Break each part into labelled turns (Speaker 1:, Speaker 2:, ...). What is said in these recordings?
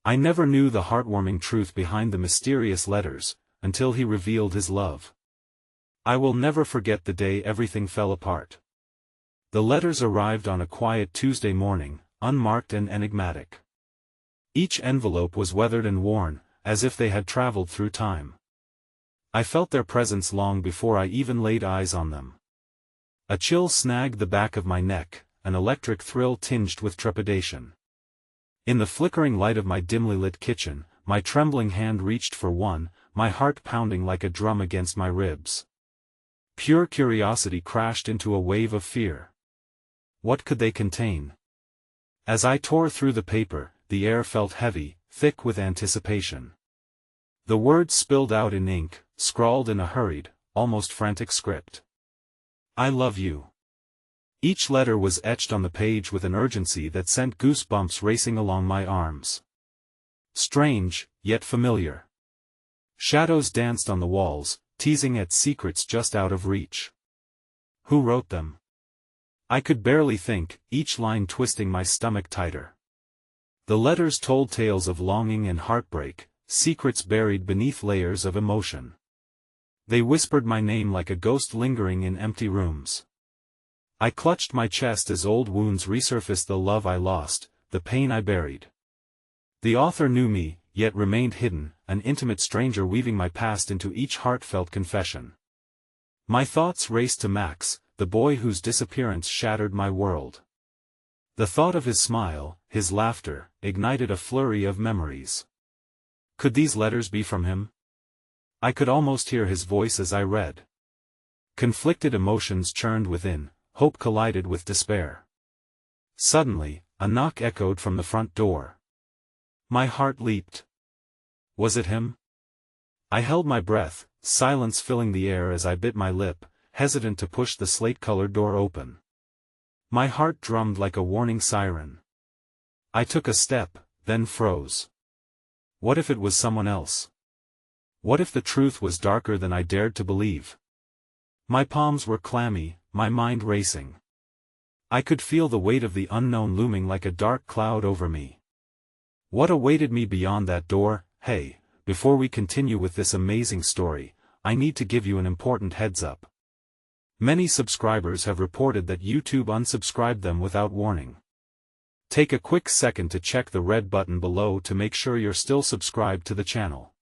Speaker 1: I never knew the heartwarming truth behind the mysterious letters, until he revealed his love. I will never forget the day everything fell apart. The letters arrived on a quiet Tuesday morning, unmarked and enigmatic. Each envelope was weathered and worn, as if they had traveled through time. I felt their presence long before I even laid eyes on them. A chill snagged the back of my neck, an electric thrill tinged with trepidation. In the flickering light of my dimly lit kitchen, my trembling hand reached for one, my heart pounding like a drum against my ribs. Pure curiosity crashed into a wave of fear. What could they contain? As I tore through the paper, the air felt heavy, thick with anticipation. The words spilled out in ink, scrawled in a hurried, almost frantic script. I love you. Each letter was etched on the page with an urgency that sent goosebumps racing along my arms. Strange, yet familiar. Shadows danced on the walls, teasing at secrets just out of reach. Who wrote them? I could barely think, each line twisting my stomach tighter. The letters told tales of longing and heartbreak, secrets buried beneath layers of emotion. They whispered my name like a ghost lingering in empty rooms. I clutched my chest as old wounds resurfaced, the love I lost, the pain I buried. The author knew me, yet remained hidden, an intimate stranger weaving my past into each heartfelt confession. My thoughts raced to Max, the boy whose disappearance shattered my world. The thought of his smile, his laughter, ignited a flurry of memories. Could these letters be from him? I could almost hear his voice as I read. Conflicted emotions churned within, hope collided with despair. Suddenly, a knock echoed from the front door. My heart leaped. Was it him? I held my breath, silence filling the air as I bit my lip, hesitant to push the slate-colored door open. My heart drummed like a warning siren. I took a step, then froze. What if it was someone else? What if the truth was darker than I dared to believe? My palms were clammy, my mind racing. I could feel the weight of the unknown looming like a dark cloud over me. What awaited me beyond that door? Hey, before we continue with this amazing story, I need to give you an important heads up. Many subscribers have reported that YouTube unsubscribed them without warning. Take a quick second to check the red button below to make sure you're still subscribed to the channel.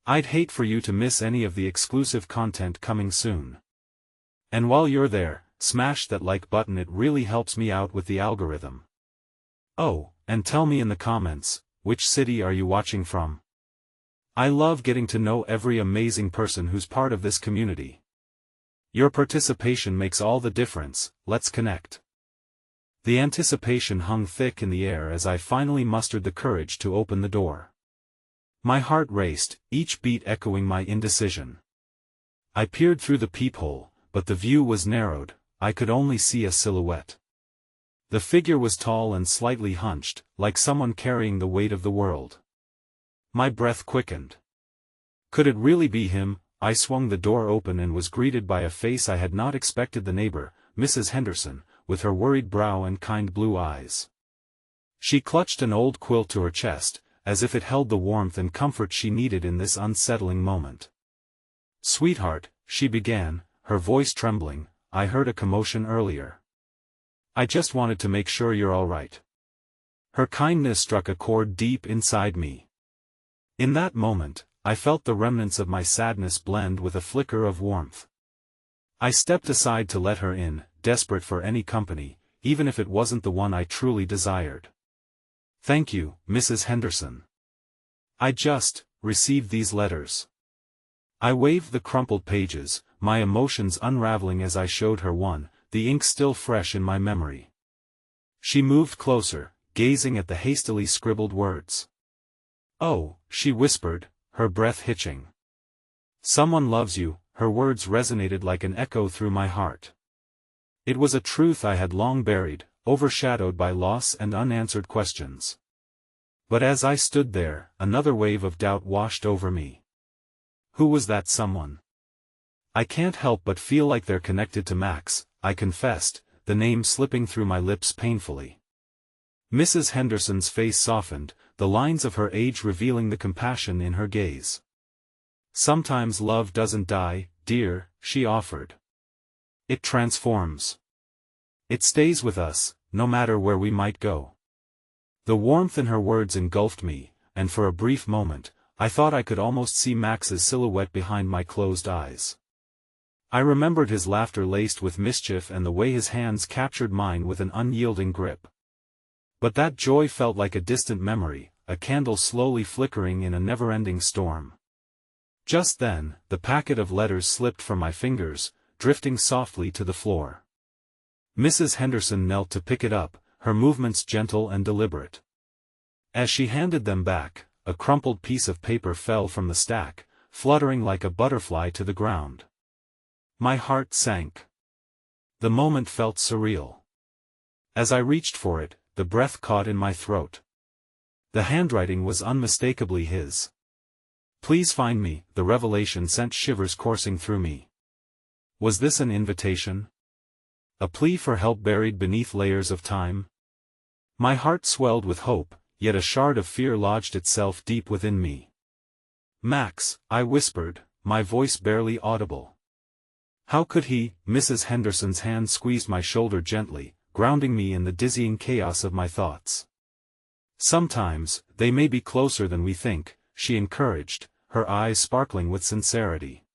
Speaker 1: I'd hate for you to miss any of the exclusive content coming soon. And while you're there, smash that like button, it really helps me out with the algorithm. Oh, and tell me in the comments, which city are you watching from? I love getting to know every amazing person who's part of this community. Your participation makes all the difference. Let's connect. The anticipation hung thick in the air as I finally mustered the courage to open the door. My heart raced, each beat echoing my indecision. I peered through the peephole, but the view was narrowed, I could only see a silhouette. The figure was tall and slightly hunched, like someone carrying the weight of the world. My breath quickened. Could it really be him? I swung the door open and was greeted by a face I had not expected, the neighbor, Mrs. Henderson, with her worried brow and kind blue eyes. She clutched an old quilt to her chest, as if it held the warmth and comfort she needed in this unsettling moment. "Sweetheart," she began, her voice trembling, "I heard a commotion earlier. I just wanted to make sure you're all right." Her kindness struck a chord deep inside me. In that moment, I felt the remnants of my sadness blend with a flicker of warmth. I stepped aside to let her in, desperate for any company, even if it wasn't the one I truly desired. "Thank you, Mrs. Henderson. I just received these letters." I waved the crumpled pages, my emotions unraveling as I showed her one, the ink still fresh in my memory. She moved closer, gazing at the hastily scribbled words. "Oh," she whispered, her breath hitching. "Someone loves you," her words resonated like an echo through my heart. It was a truth I had long buried, overshadowed by loss and unanswered questions. But as I stood there, another wave of doubt washed over me. Who was that someone? "I can't help but feel like they're connected to Max," I confessed, the name slipping through my lips painfully. Mrs. Henderson's face softened, the lines of her age revealing the compassion in her gaze. "Sometimes love doesn't die, dear," she offered. "It transforms. It stays with us, no matter where we might go." The warmth in her words engulfed me, and for a brief moment, I thought I could almost see Max's silhouette behind my closed eyes. I remembered his laughter laced with mischief and the way his hands captured mine with an unyielding grip. But that joy felt like a distant memory, a candle slowly flickering in a never-ending storm. Just then, the packet of letters slipped from my fingers, drifting softly to the floor. Mrs. Henderson knelt to pick it up, her movements gentle and deliberate. As she handed them back, a crumpled piece of paper fell from the stack, fluttering like a butterfly to the ground. My heart sank. The moment felt surreal. As I reached for it, the breath caught in my throat. The handwriting was unmistakably his. "Please find me," the revelation sent shivers coursing through me. Was this an invitation? A plea for help buried beneath layers of time? My heart swelled with hope, yet a shard of fear lodged itself deep within me. "Max," I whispered, my voice barely audible. "How could he?" Mrs. Henderson's hand squeezed my shoulder gently, grounding me in the dizzying chaos of my thoughts. "Sometimes, they may be closer than we think," she encouraged, her eyes sparkling with sincerity.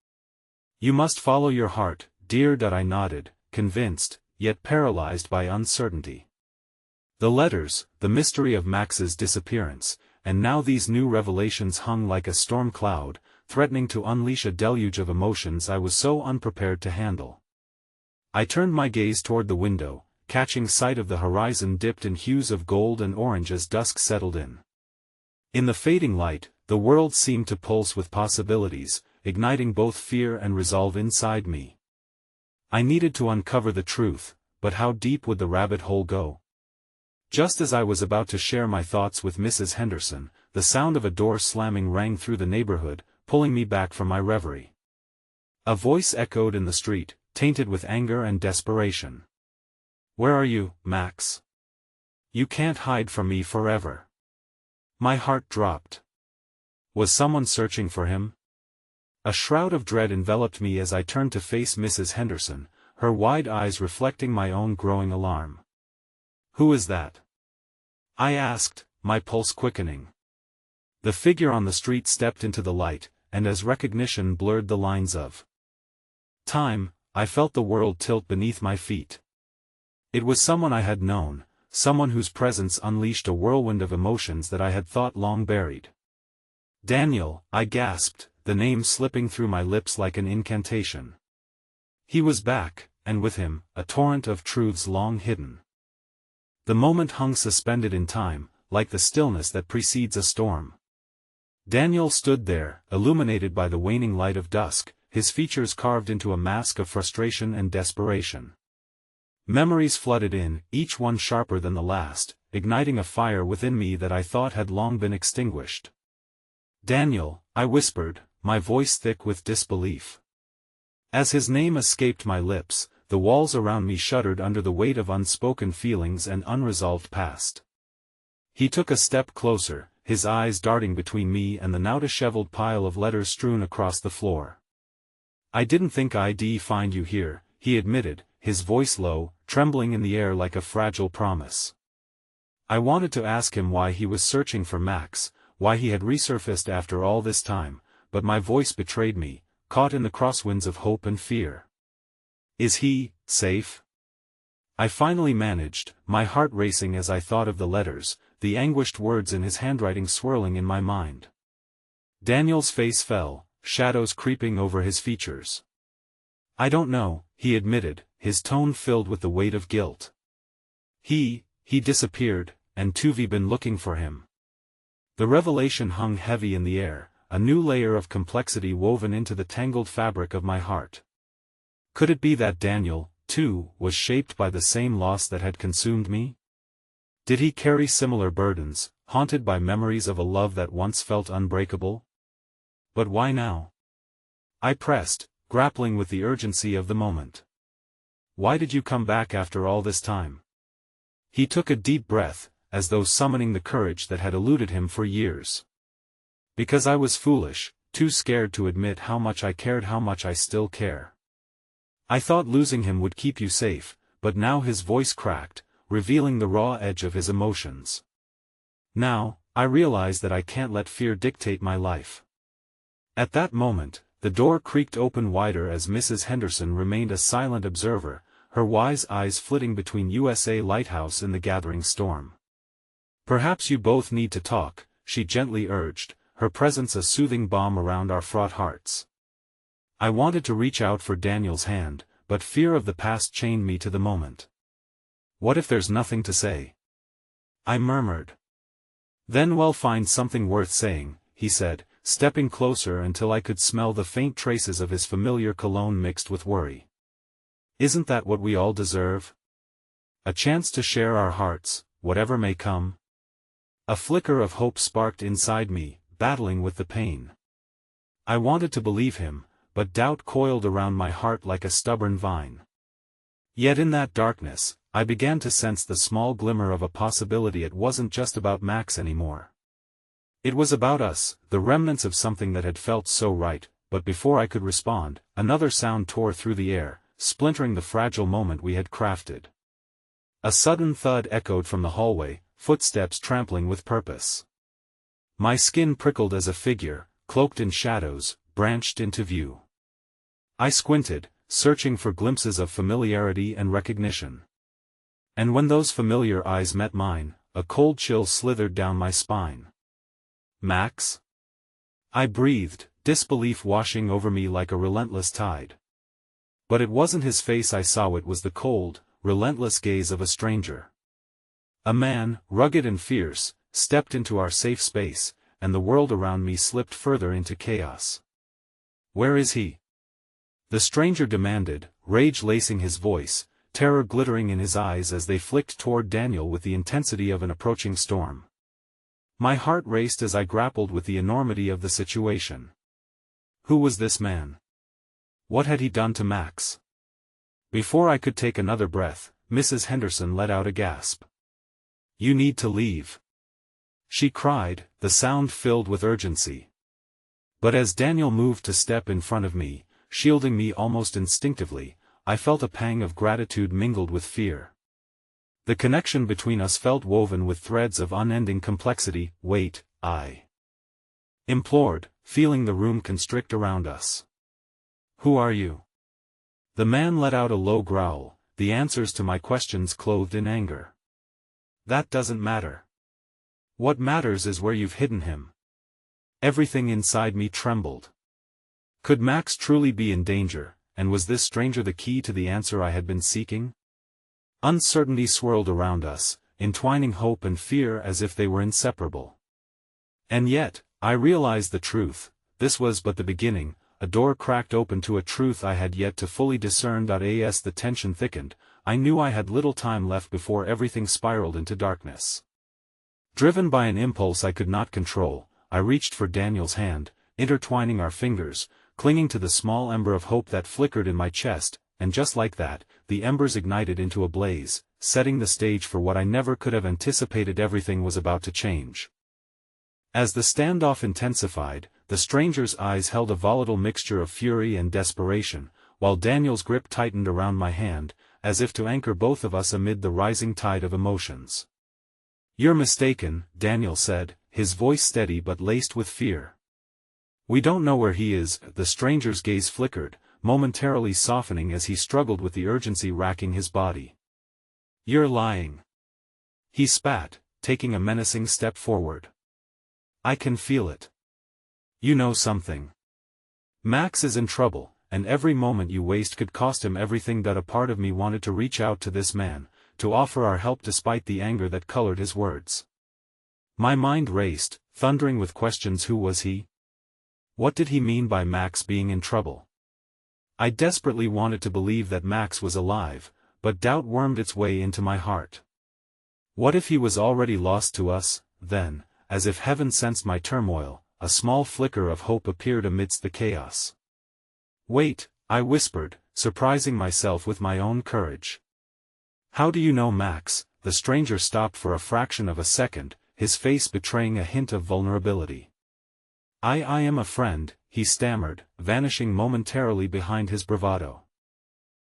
Speaker 1: "You must follow your heart, dear." I nodded, convinced, yet paralyzed by uncertainty. The letters, the mystery of Max's disappearance, and now these new revelations hung like a storm cloud, threatening to unleash a deluge of emotions I was so unprepared to handle. I turned my gaze toward the window, catching sight of the horizon dipped in hues of gold and orange as dusk settled in. In the fading light, the world seemed to pulse with possibilities, igniting both fear and resolve inside me. I needed to uncover the truth, but how deep would the rabbit hole go? Just as I was about to share my thoughts with Mrs. Henderson, the sound of a door slamming rang through the neighborhood, pulling me back from my reverie. A voice echoed in the street, tainted with anger and desperation. "Where are you, Max? You can't hide from me forever." My heart dropped. Was someone searching for him? A shroud of dread enveloped me as I turned to face Mrs. Henderson, her wide eyes reflecting my own growing alarm. "Who is that?" I asked, my pulse quickening. The figure on the street stepped into the light, and as recognition blurred the lines of time, I felt the world tilt beneath my feet. It was someone I had known, someone whose presence unleashed a whirlwind of emotions that I had thought long buried. "Daniel," I gasped, the name slipping through my lips like an incantation. He was back, and with him, a torrent of truths long hidden. The moment hung suspended in time, like the stillness that precedes a storm. Daniel stood there, illuminated by the waning light of dusk, his features carved into a mask of frustration and desperation. Memories flooded in, each one sharper than the last, igniting a fire within me that I thought had long been extinguished. "Daniel," I whispered, my voice thick with disbelief. As his name escaped my lips, the walls around me shuddered under the weight of unspoken feelings and unresolved past. He took a step closer, his eyes darting between me and the now disheveled pile of letters strewn across the floor. "I didn't think I'd find you here," he admitted, his voice low, trembling in the air like a fragile promise. I wanted to ask him why he was searching for Max, why he had resurfaced after all this time, but my voice betrayed me, caught in the crosswinds of hope and fear. "Is he safe?" I finally managed, my heart racing as I thought of the letters, the anguished words in his handwriting swirling in my mind. Daniel's face fell, shadows creeping over his features. "I don't know," he admitted, his tone filled with the weight of guilt. He disappeared, and Tuvi been looking for him." The revelation hung heavy in the air, a new layer of complexity woven into the tangled fabric of my heart. Could it be that Daniel, too, was shaped by the same loss that had consumed me? Did he carry similar burdens, haunted by memories of a love that once felt unbreakable? But why now? I pressed, grappling with the urgency of the moment. "Why did you come back after all this time?" He took a deep breath, as though summoning the courage that had eluded him for years. Because I was foolish, too scared to admit how much I cared, how much I still care. I thought losing him would keep you safe, but now his voice cracked, revealing the raw edge of his emotions. Now, I realize that I can't let fear dictate my life. At that moment, the door creaked open wider as Mrs. Henderson remained a silent observer, her wise eyes flitting between USA Lighthouse and the gathering storm. "Perhaps you both need to talk," she gently urged, her presence a soothing balm around our fraught hearts. I wanted to reach out for Daniel's hand, but fear of the past chained me to the moment. "What if there's nothing to say?" I murmured. "Then we'll find something worth saying," he said, stepping closer until I could smell the faint traces of his familiar cologne mixed with worry. "Isn't that what we all deserve? A chance to share our hearts, whatever may come?" A flicker of hope sparked inside me, battling with the pain. I wanted to believe him, but doubt coiled around my heart like a stubborn vine. Yet in that darkness, I began to sense the small glimmer of a possibility. It wasn't just about Max anymore. It was about us, the remnants of something that had felt so right, but before I could respond, another sound tore through the air, splintering the fragile moment we had crafted. A sudden thud echoed from the hallway, footsteps trampling with purpose. My skin prickled as a figure, cloaked in shadows, branched into view. I squinted, searching for glimpses of familiarity and recognition. And when those familiar eyes met mine, a cold chill slithered down my spine. "Max?" I breathed, disbelief washing over me like a relentless tide. But it wasn't his face I saw, it was the cold, relentless gaze of a stranger. A man, rugged and fierce, stepped into our safe space, and the world around me slipped further into chaos. "Where is he?" the stranger demanded, rage lacing his voice, terror glittering in his eyes as they flicked toward Daniel with the intensity of an approaching storm. My heart raced as I grappled with the enormity of the situation. Who was this man? What had he done to Max? Before I could take another breath, Mrs. Henderson let out a gasp. "You need to leave," she cried, the sound filled with urgency. But as Daniel moved to step in front of me, shielding me almost instinctively, I felt a pang of gratitude mingled with fear. The connection between us felt woven with threads of unending complexity. "Wait," I implored, feeling the room constrict around us. "Who are you?" The man let out a low growl, the answers to my questions clothed in anger. "That doesn't matter. What matters is where you've hidden him." Everything inside me trembled. Could Max truly be in danger, and was this stranger the key to the answer I had been seeking? Uncertainty swirled around us, entwining hope and fear as if they were inseparable. And yet, I realized the truth, this was but the beginning. A door cracked open to a truth I had yet to fully discern. As the tension thickened, I knew I had little time left before everything spiraled into darkness. Driven by an impulse I could not control, I reached for Daniel's hand, intertwining our fingers, clinging to the small ember of hope that flickered in my chest, and just like that, the embers ignited into a blaze, setting the stage for what I never could have anticipated. Everything was about to change. As the standoff intensified, the stranger's eyes held a volatile mixture of fury and desperation, while Daniel's grip tightened around my hand, as if to anchor both of us amid the rising tide of emotions. "You're mistaken," Daniel said, his voice steady but laced with fear. "We don't know where he is." The stranger's gaze flickered, momentarily softening as he struggled with the urgency racking his body. "You're lying," he spat, taking a menacing step forward. "I can feel it. You know something. Max is in trouble, and every moment you waste could cost him everything." That a part of me wanted to reach out to this man, to offer our help despite the anger that colored his words. My mind raced, thundering with questions. Who was he? What did he mean by Max being in trouble? I desperately wanted to believe that Max was alive, but doubt wormed its way into my heart. What if he was already lost to us? Then, as if heaven sensed my turmoil, a small flicker of hope appeared amidst the chaos. "Wait," I whispered, surprising myself with my own courage. "How do you know Max?" the stranger stopped for a fraction of a second, his face betraying a hint of vulnerability. I am a friend," he stammered, vanishing momentarily behind his bravado.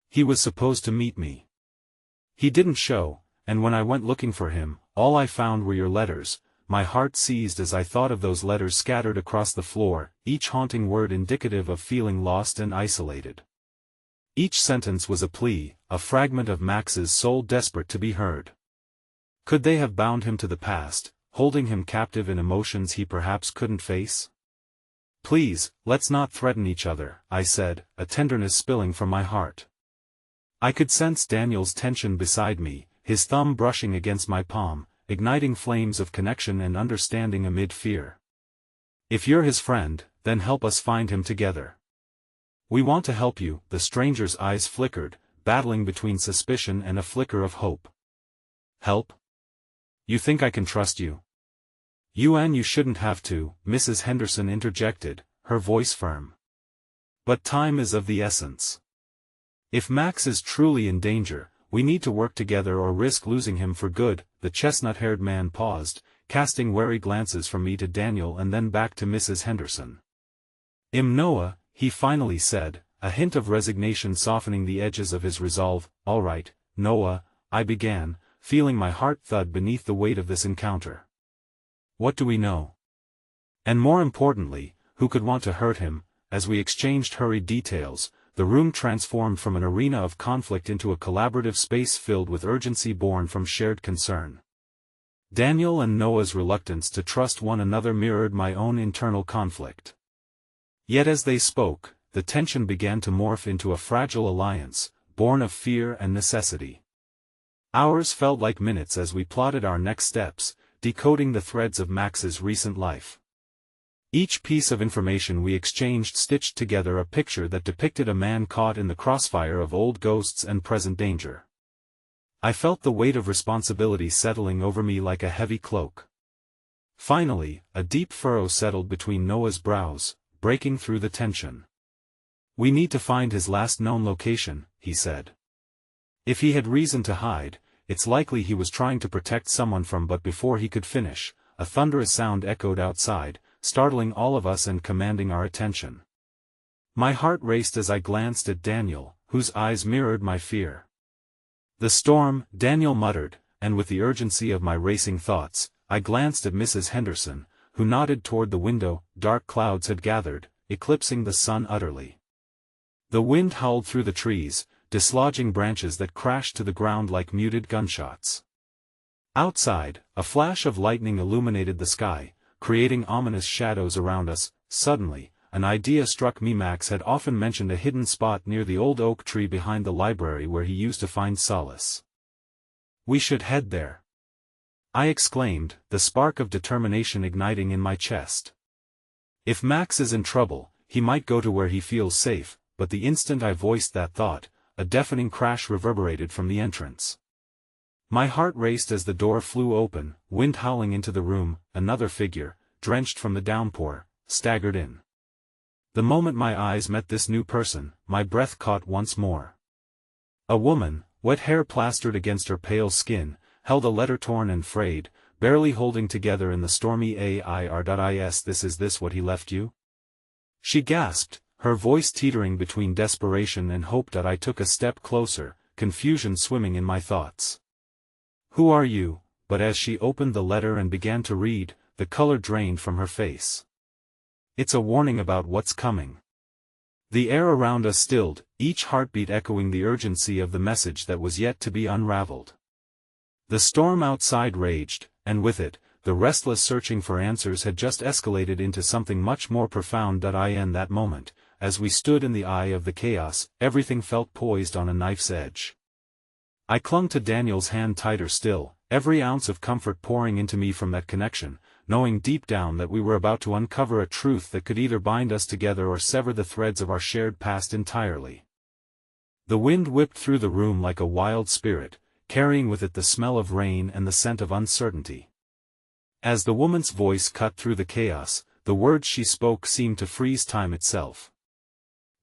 Speaker 1: "He was supposed to meet me. He didn't show, and when I went looking for him, all I found were your letters." My heart seized as I thought of those letters scattered across the floor, each haunting word indicative of feeling lost and isolated. Each sentence was a plea, a fragment of Max's soul desperate to be heard. Could they have bound him to the past, holding him captive in emotions he perhaps couldn't face? "Please, let's not threaten each other," I said, a tenderness spilling from my heart. I could sense Daniel's tension beside me, his thumb brushing against my palm, igniting flames of connection and understanding amid fear. "If you're his friend, then help us find him together. We want to help you." The stranger's eyes flickered, battling between suspicion and a flicker of hope. "Help? You think I can trust you?" You shouldn't have to," Mrs. Henderson interjected, her voice firm. "But time is of the essence. If Max is truly in danger, we need to work together or risk losing him for good." The chestnut-haired man paused, casting wary glances from me to Daniel and then back to Mrs. Henderson. "Noah," he finally said, a hint of resignation softening the edges of his resolve. "All right, Noah," I began, feeling my heart thud beneath the weight of this encounter. "What do we know? And more importantly, who could want to hurt him?" As we exchanged hurried details, the room transformed from an arena of conflict into a collaborative space filled with urgency born from shared concern. Daniel and Noah's reluctance to trust one another mirrored my own internal conflict. Yet as they spoke, the tension began to morph into a fragile alliance, born of fear and necessity. Hours felt like minutes as we plotted our next steps, decoding the threads of Max's recent life. Each piece of information we exchanged stitched together a picture that depicted a man caught in the crossfire of old ghosts and present danger. I felt the weight of responsibility settling over me like a heavy cloak. Finally, a deep furrow settled between Noah's brows, breaking through the tension. "We need to find his last known location," he said. "If he had reason to hide, it's likely he was trying to protect someone from." But before he could finish, a thunderous sound echoed outside, startling all of us and commanding our attention. My heart raced as I glanced at Daniel, whose eyes mirrored my fear. "The storm," Daniel muttered, and with the urgency of my racing thoughts, I glanced at Mrs. Henderson, who nodded toward the window. Dark clouds had gathered, eclipsing the sun utterly. The wind howled through the trees, dislodging branches that crashed to the ground like muted gunshots. Outside, a flash of lightning illuminated the sky, creating ominous shadows around us. Suddenly, an idea struck me. Max had often mentioned a hidden spot near the old oak tree behind the library where he used to find solace. "We should head there," I exclaimed, the spark of determination igniting in my chest. "If Max is in trouble, he might go to where he feels safe," but the instant I voiced that thought, a deafening crash reverberated from the entrance. My heart raced as the door flew open, wind howling into the room. Another figure, drenched from the downpour, staggered in. The moment my eyes met this new person, my breath caught once more. A woman, wet hair plastered against her pale skin, held a letter torn and frayed, barely holding together in the stormy air. "This is what he left you?" she gasped, her voice teetering between desperation and hope. I took a step closer, confusion swimming in my thoughts. "Who are you?" But as she opened the letter and began to read, the color drained from her face. "It's a warning about what's coming." The air around us stilled, each heartbeat echoing the urgency of the message that was yet to be unraveled. The storm outside raged, and with it, the restless searching for answers had just escalated into something much more profound. In that moment, as we stood in the eye of the chaos, everything felt poised on a knife's edge. I clung to Daniel's hand tighter still, every ounce of comfort pouring into me from that connection, knowing deep down that we were about to uncover a truth that could either bind us together or sever the threads of our shared past entirely. The wind whipped through the room like a wild spirit, carrying with it the smell of rain and the scent of uncertainty. As the woman's voice cut through the chaos, the words she spoke seemed to freeze time itself.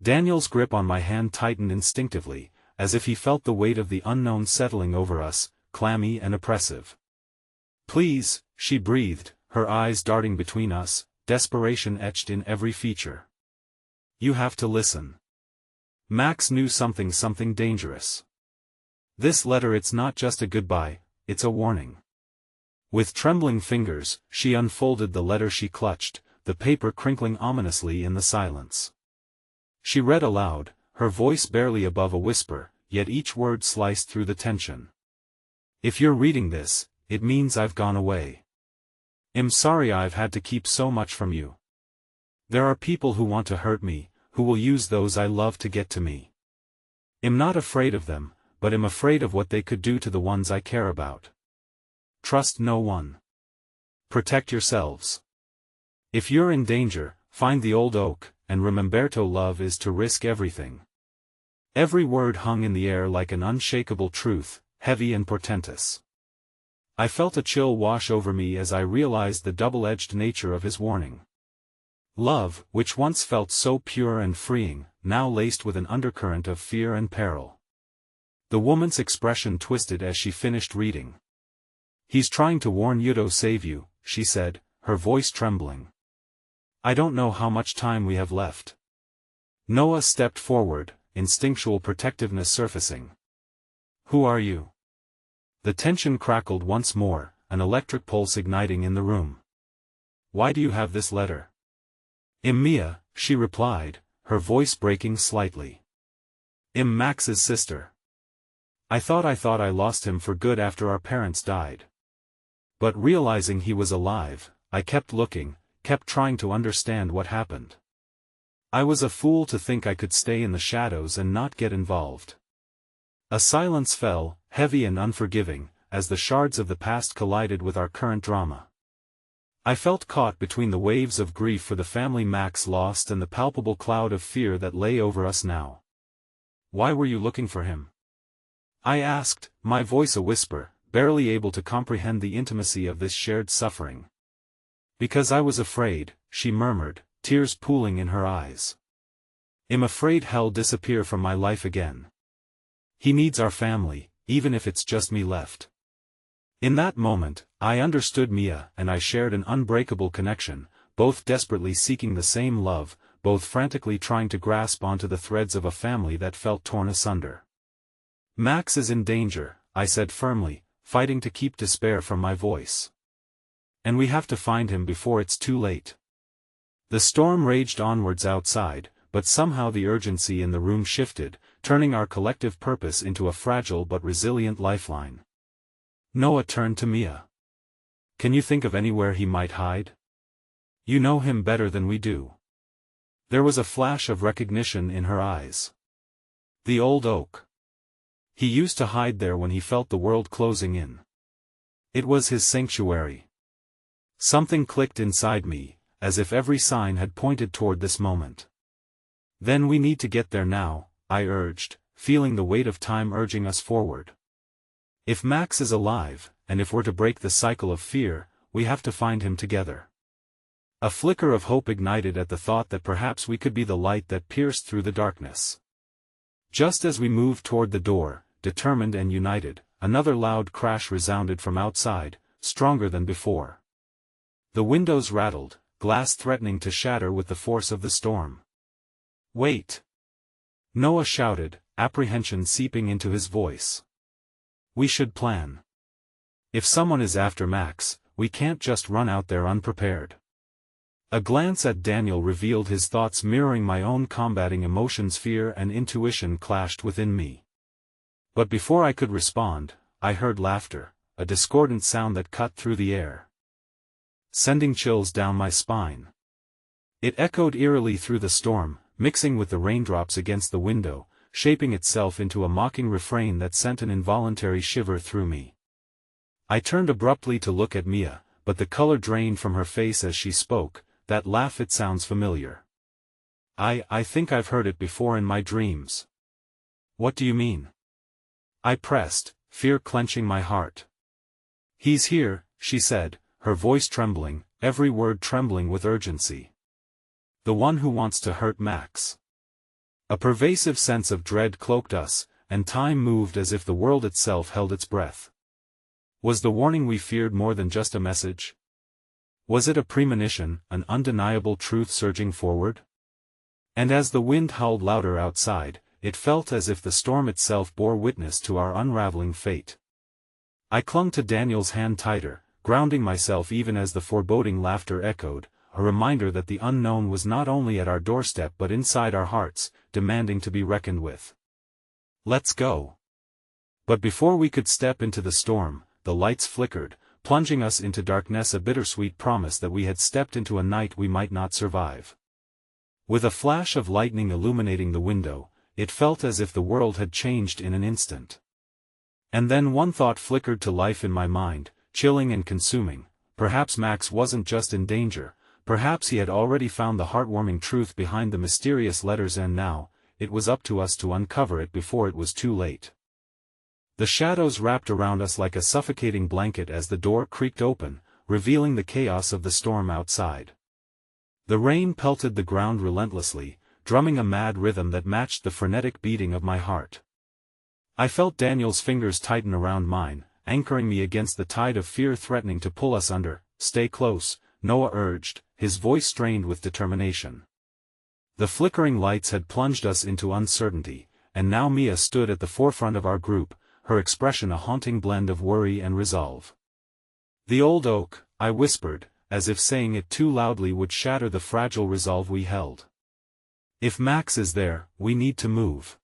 Speaker 1: Daniel's grip on my hand tightened instinctively, as if he felt the weight of the unknown settling over us. clammy and oppressive. "Please," she breathed, her eyes darting between us, desperation etched in every feature. "You have to listen. Max knew something dangerous. This letter, it's not just a goodbye, it's a warning." With trembling fingers, she unfolded the letter she clutched, the paper crinkling ominously in the silence. She read aloud, her voice barely above a whisper, yet each word sliced through the tension. "If you're reading this, it means I've gone away. I'm sorry I've had to keep so much from you. There are people who want to hurt me, who will use those I love to get to me. I'm not afraid of them, but I'm afraid of what they could do to the ones I care about. Trust no one. Protect yourselves. If you're in danger, find the old oak, and remember to love is to risk everything." Every word hung in the air like an unshakable truth, heavy and portentous. I felt a chill wash over me as I realized the double-edged nature of his warning. Love, which once felt so pure and freeing, now laced with an undercurrent of fear and peril. The woman's expression twisted as she finished reading. "He's trying to warn you to save you," she said, her voice trembling. "I don't know how much time we have left." Noah stepped forward, instinctual protectiveness surfacing. "Who are you?" The tension crackled once more, an electric pulse igniting in the room. "Why do you have this letter?" "I'm Mia," she replied, her voice breaking slightly. "I'm Max's sister. I thought I lost him for good after our parents died. But realizing he was alive, I kept looking, kept trying to understand what happened. I was a fool to think I could stay in the shadows and not get involved." A silence fell, heavy and unforgiving, as the shards of the past collided with our current drama. I felt caught between the waves of grief for the family Max lost and the palpable cloud of fear that lay over us now. "Why were you looking for him?" I asked, my voice a whisper, barely able to comprehend the intimacy of this shared suffering. "Because I was afraid," she murmured, tears pooling in her eyes. "I'm afraid he'll disappear from my life again. He needs our family, even if it's just me left." In that moment, I understood Mia and I shared an unbreakable connection, both desperately seeking the same love, both frantically trying to grasp onto the threads of a family that felt torn asunder. "Max is in danger," I said firmly, fighting to keep despair from my voice. "And we have to find him before it's too late." The storm raged onwards outside, but somehow the urgency in the room shifted, turning our collective purpose into a fragile but resilient lifeline. Noah turned to Mia. "Can you think of anywhere he might hide? You know him better than we do." There was a flash of recognition in her eyes. "The old oak. He used to hide there when he felt the world closing in. It was his sanctuary." Something clicked inside me, as if every sign had pointed toward this moment. "Then we need to get there now," I urged, feeling the weight of time urging us forward. "If Max is alive, and if we're to break the cycle of fear, we have to find him together." A flicker of hope ignited at the thought that perhaps we could be the light that pierced through the darkness. Just as we moved toward the door, determined and united, another loud crash resounded from outside, stronger than before. The windows rattled, glass threatening to shatter with the force of the storm. "Wait!" Noah shouted, apprehension seeping into his voice. "We should plan. If someone is after Max, we can't just run out there unprepared." A glance at Daniel revealed his thoughts mirroring my own, combating emotions. Fear and intuition clashed within me. But before I could respond, I heard laughter, a discordant sound that cut through the air, sending chills down my spine. It echoed eerily through the storm, mixing with the raindrops against the window, shaping itself into a mocking refrain that sent an involuntary shiver through me. I turned abruptly to look at Mia, but the color drained from her face as she spoke. "That laugh, it sounds familiar. I think I've heard it before in my dreams." "What do you mean?" I pressed, fear clenching my heart. "He's here," she said, her voice trembling, every word trembling with urgency. "The one who wants to hurt Max." A pervasive sense of dread cloaked us, and time moved as if the world itself held its breath. Was the warning we feared more than just a message? Was it a premonition, an undeniable truth surging forward? And as the wind howled louder outside, it felt as if the storm itself bore witness to our unraveling fate. I clung to Daniel's hand tighter, grounding myself even as the foreboding laughter echoed, a reminder that the unknown was not only at our doorstep but inside our hearts, demanding to be reckoned with. Let's go. But before we could step into the storm, the lights flickered, plunging us into darkness, a bittersweet promise that we had stepped into a night we might not survive. With a flash of lightning illuminating the window, it felt as if the world had changed in an instant. And then one thought flickered to life in my mind, chilling and consuming. Perhaps Max wasn't just in danger, perhaps he had already found the heartwarming truth behind the mysterious letters, and now, it was up to us to uncover it before it was too late. The shadows wrapped around us like a suffocating blanket as the door creaked open, revealing the chaos of the storm outside. The rain pelted the ground relentlessly, drumming a mad rhythm that matched the frenetic beating of my heart. I felt Daniel's fingers tighten around mine, anchoring me against the tide of fear threatening to pull us under. "Stay close," Noah urged, his voice strained with determination. The flickering lights had plunged us into uncertainty, and now Mia stood at the forefront of our group, her expression a haunting blend of worry and resolve. "The old oak," I whispered, as if saying it too loudly would shatter the fragile resolve we held. "If Max is there, we need to move.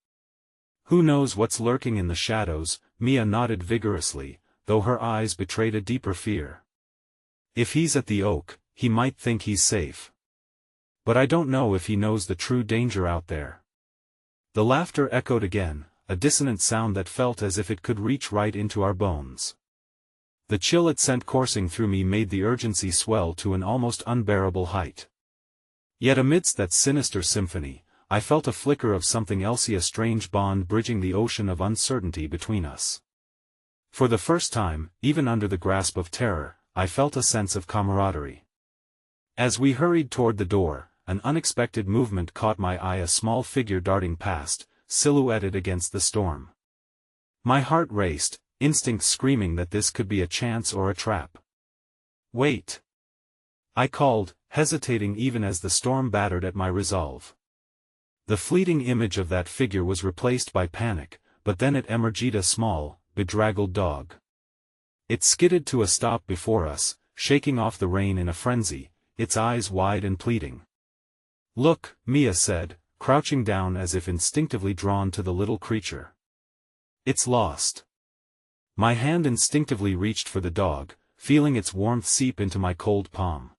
Speaker 1: Who knows what's lurking in the shadows?" Mia nodded vigorously, though her eyes betrayed a deeper fear. "If he's at the oak, he might think he's safe. But I don't know if he knows the true danger out there." The laughter echoed again, a dissonant sound that felt as if it could reach right into our bones. The chill it sent coursing through me made the urgency swell to an almost unbearable height. Yet amidst that sinister symphony, I felt a flicker of something else, a strange bond bridging the ocean of uncertainty between us. For the first time, even under the grasp of terror, I felt a sense of camaraderie. As we hurried toward the door, an unexpected movement caught my eye, a small figure darting past, silhouetted against the storm. My heart raced, instinct screaming that this could be a chance or a trap. "Wait!" I called, hesitating even as the storm battered at my resolve. The fleeting image of that figure was replaced by panic, but then it emerged, a small, bedraggled dog. It skidded to a stop before us, shaking off the rain in a frenzy, its eyes wide and pleading. "Look," Mia said, crouching down as if instinctively drawn to the little creature. "It's lost." My hand instinctively reached for the dog, feeling its warmth seep into my cold palm.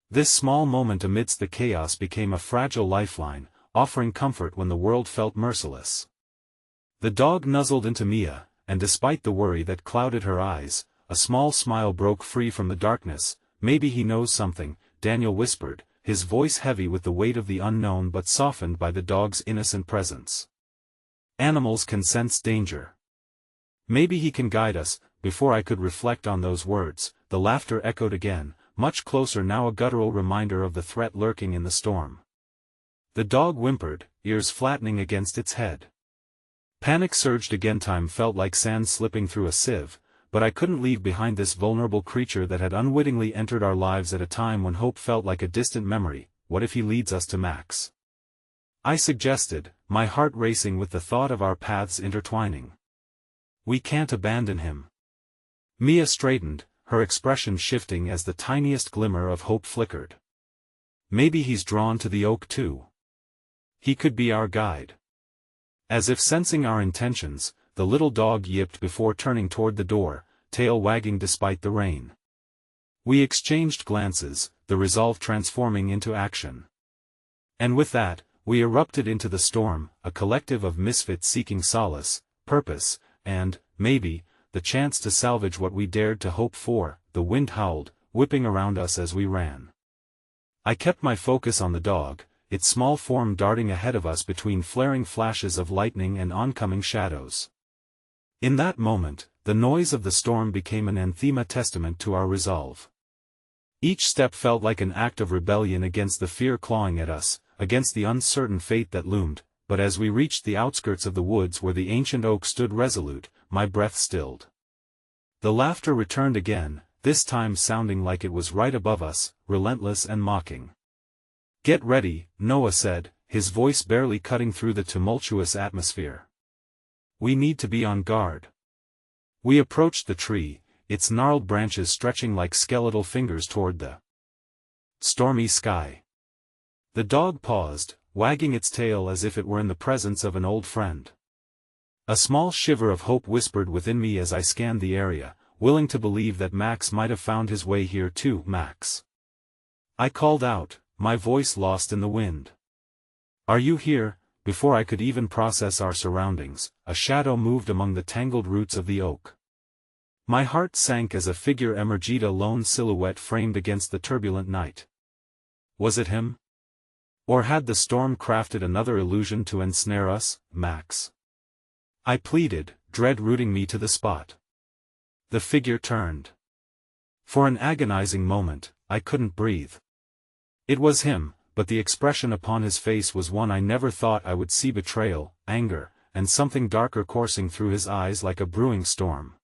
Speaker 1: This small moment amidst the chaos became a fragile lifeline, offering comfort when the world felt merciless. The dog nuzzled into Mia, and despite the worry that clouded her eyes, a small smile broke free from the darkness. "Maybe he knows something," Daniel whispered, his voice heavy with the weight of the unknown but softened by the dog's innocent presence. "Animals can sense danger. Maybe he can guide us." Before I could reflect on those words, the laughter echoed again, much closer now, a guttural reminder of the threat lurking in the storm. The dog whimpered, ears flattening against its head. Panic surged again. Time felt like sand slipping through a sieve, but I couldn't leave behind this vulnerable creature that had unwittingly entered our lives at a time when hope felt like a distant memory. "What if he leads us to Max?" I suggested, my heart racing with the thought of our paths intertwining. "We can't abandon him." Mia straightened, her expression shifting as the tiniest glimmer of hope flickered. "Maybe he's drawn to the oak too. He could be our guide." As if sensing our intentions, the little dog yipped before turning toward the door, tail wagging despite the rain. We exchanged glances, the resolve transforming into action. And with that, we erupted into the storm, a collective of misfits seeking solace, purpose, and, maybe, the chance to salvage what we dared to hope for. The wind howled, whipping around us as we ran. I kept my focus on the dog, its small form darting ahead of us between flaring flashes of lightning and oncoming shadows. In that moment, the noise of the storm became an anathema testament to our resolve. Each step felt like an act of rebellion against the fear clawing at us, against the uncertain fate that loomed, but as we reached the outskirts of the woods where the ancient oak stood resolute, my breath stilled. The laughter returned again, this time sounding like it was right above us, relentless and mocking. "Get ready," Noah said, his voice barely cutting through the tumultuous atmosphere. "We need to be on guard." We approached the tree, its gnarled branches stretching like skeletal fingers toward the stormy sky. The dog paused, wagging its tail as if it were in the presence of an old friend. A small shiver of hope whispered within me as I scanned the area, willing to believe that Max might have found his way here too. "Max!" I called out, my voice lost in the wind. "Are you here?" Before I could even process our surroundings, a shadow moved among the tangled roots of the oak. My heart sank as a figure emerged, a lone silhouette framed against the turbulent night. Was it him? Or had the storm crafted another illusion to ensnare us? "Max!" I pleaded, dread rooting me to the spot. The figure turned. For an agonizing moment, I couldn't breathe. It was him, but the expression upon his face was one I never thought I would see: betrayal, anger, and something darker coursing through his eyes like a brewing storm.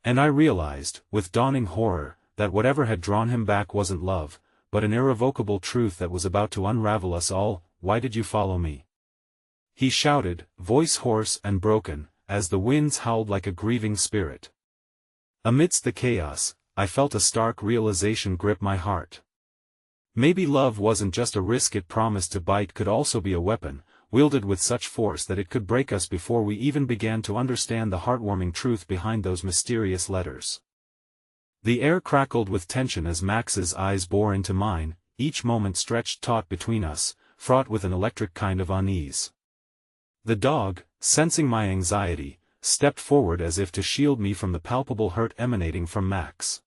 Speaker 1: And I realized, with dawning horror, that whatever had drawn him back wasn't love, but an irrevocable truth that was about to unravel us all. "Why did you follow me?" he shouted, voice hoarse and broken, as the winds howled like a grieving spirit. Amidst the chaos, I felt a stark realization grip my heart. Maybe love wasn't just a risk it promised to bite, could also be a weapon, wielded with such force that it could break us before we even began to understand the heartwarming truth behind those mysterious letters. The air crackled with tension as Max's eyes bore into mine, each moment stretched taut between us, fraught with an electric kind of unease. The dog, sensing my anxiety, stepped forward as if to shield me from the palpable hurt emanating from Max.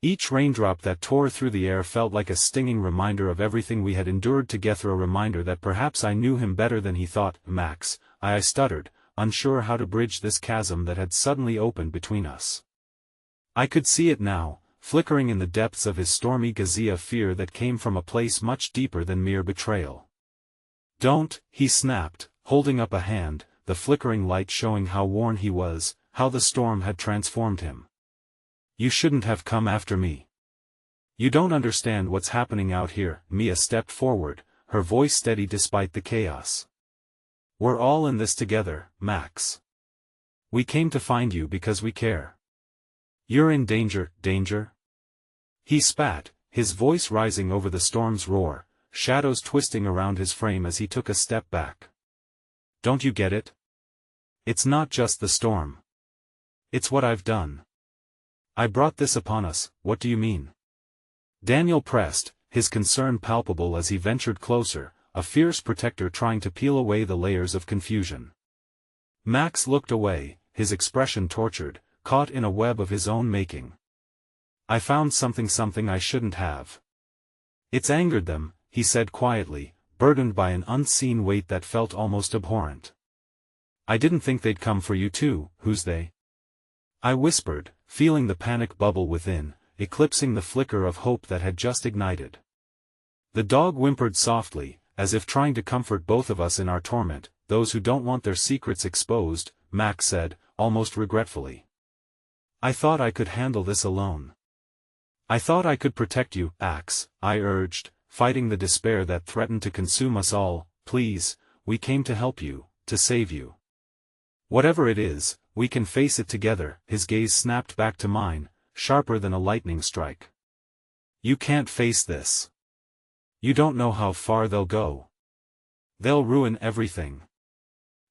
Speaker 1: Each raindrop that tore through the air felt like a stinging reminder of everything we had endured together, a reminder that perhaps I knew him better than he thought. "Max," I stuttered, unsure how to bridge this chasm that had suddenly opened between us. I could see it now, flickering in the depths of his stormy gaze, a fear that came from a place much deeper than mere betrayal. "Don't," he snapped, holding up a hand, the flickering light showing how worn he was, how the storm had transformed him. "You shouldn't have come after me. You don't understand what's happening out here." Mia stepped forward, her voice steady despite the chaos. "We're all in this together, Max. We came to find you because we care. You're in danger." "Danger?" he spat, his voice rising over the storm's roar, shadows twisting around his frame as he took a step back. "Don't you get it? It's not just the storm. It's what I've done. I brought this upon us." "What do you mean?" Daniel pressed, his concern palpable as he ventured closer, a fierce protector trying to peel away the layers of confusion. Max looked away, his expression tortured, caught in a web of his own making. "I found something I shouldn't have. It's angered them," he said quietly, burdened by an unseen weight that felt almost abhorrent. "I didn't think they'd come for you too." "Who's they?" I whispered, feeling the panic bubble within, eclipsing the flicker of hope that had just ignited. The dog whimpered softly, as if trying to comfort both of us in our torment. "Those who don't want their secrets exposed," Max said, almost regretfully. "I thought I could handle this alone. I thought I could protect you, Axe," I urged, fighting the despair that threatened to consume us all. "Please, we came to help you, to save you. Whatever it is, we can face it together." His gaze snapped back to mine, sharper than a lightning strike. "You can't face this. You don't know how far they'll go. They'll ruin everything.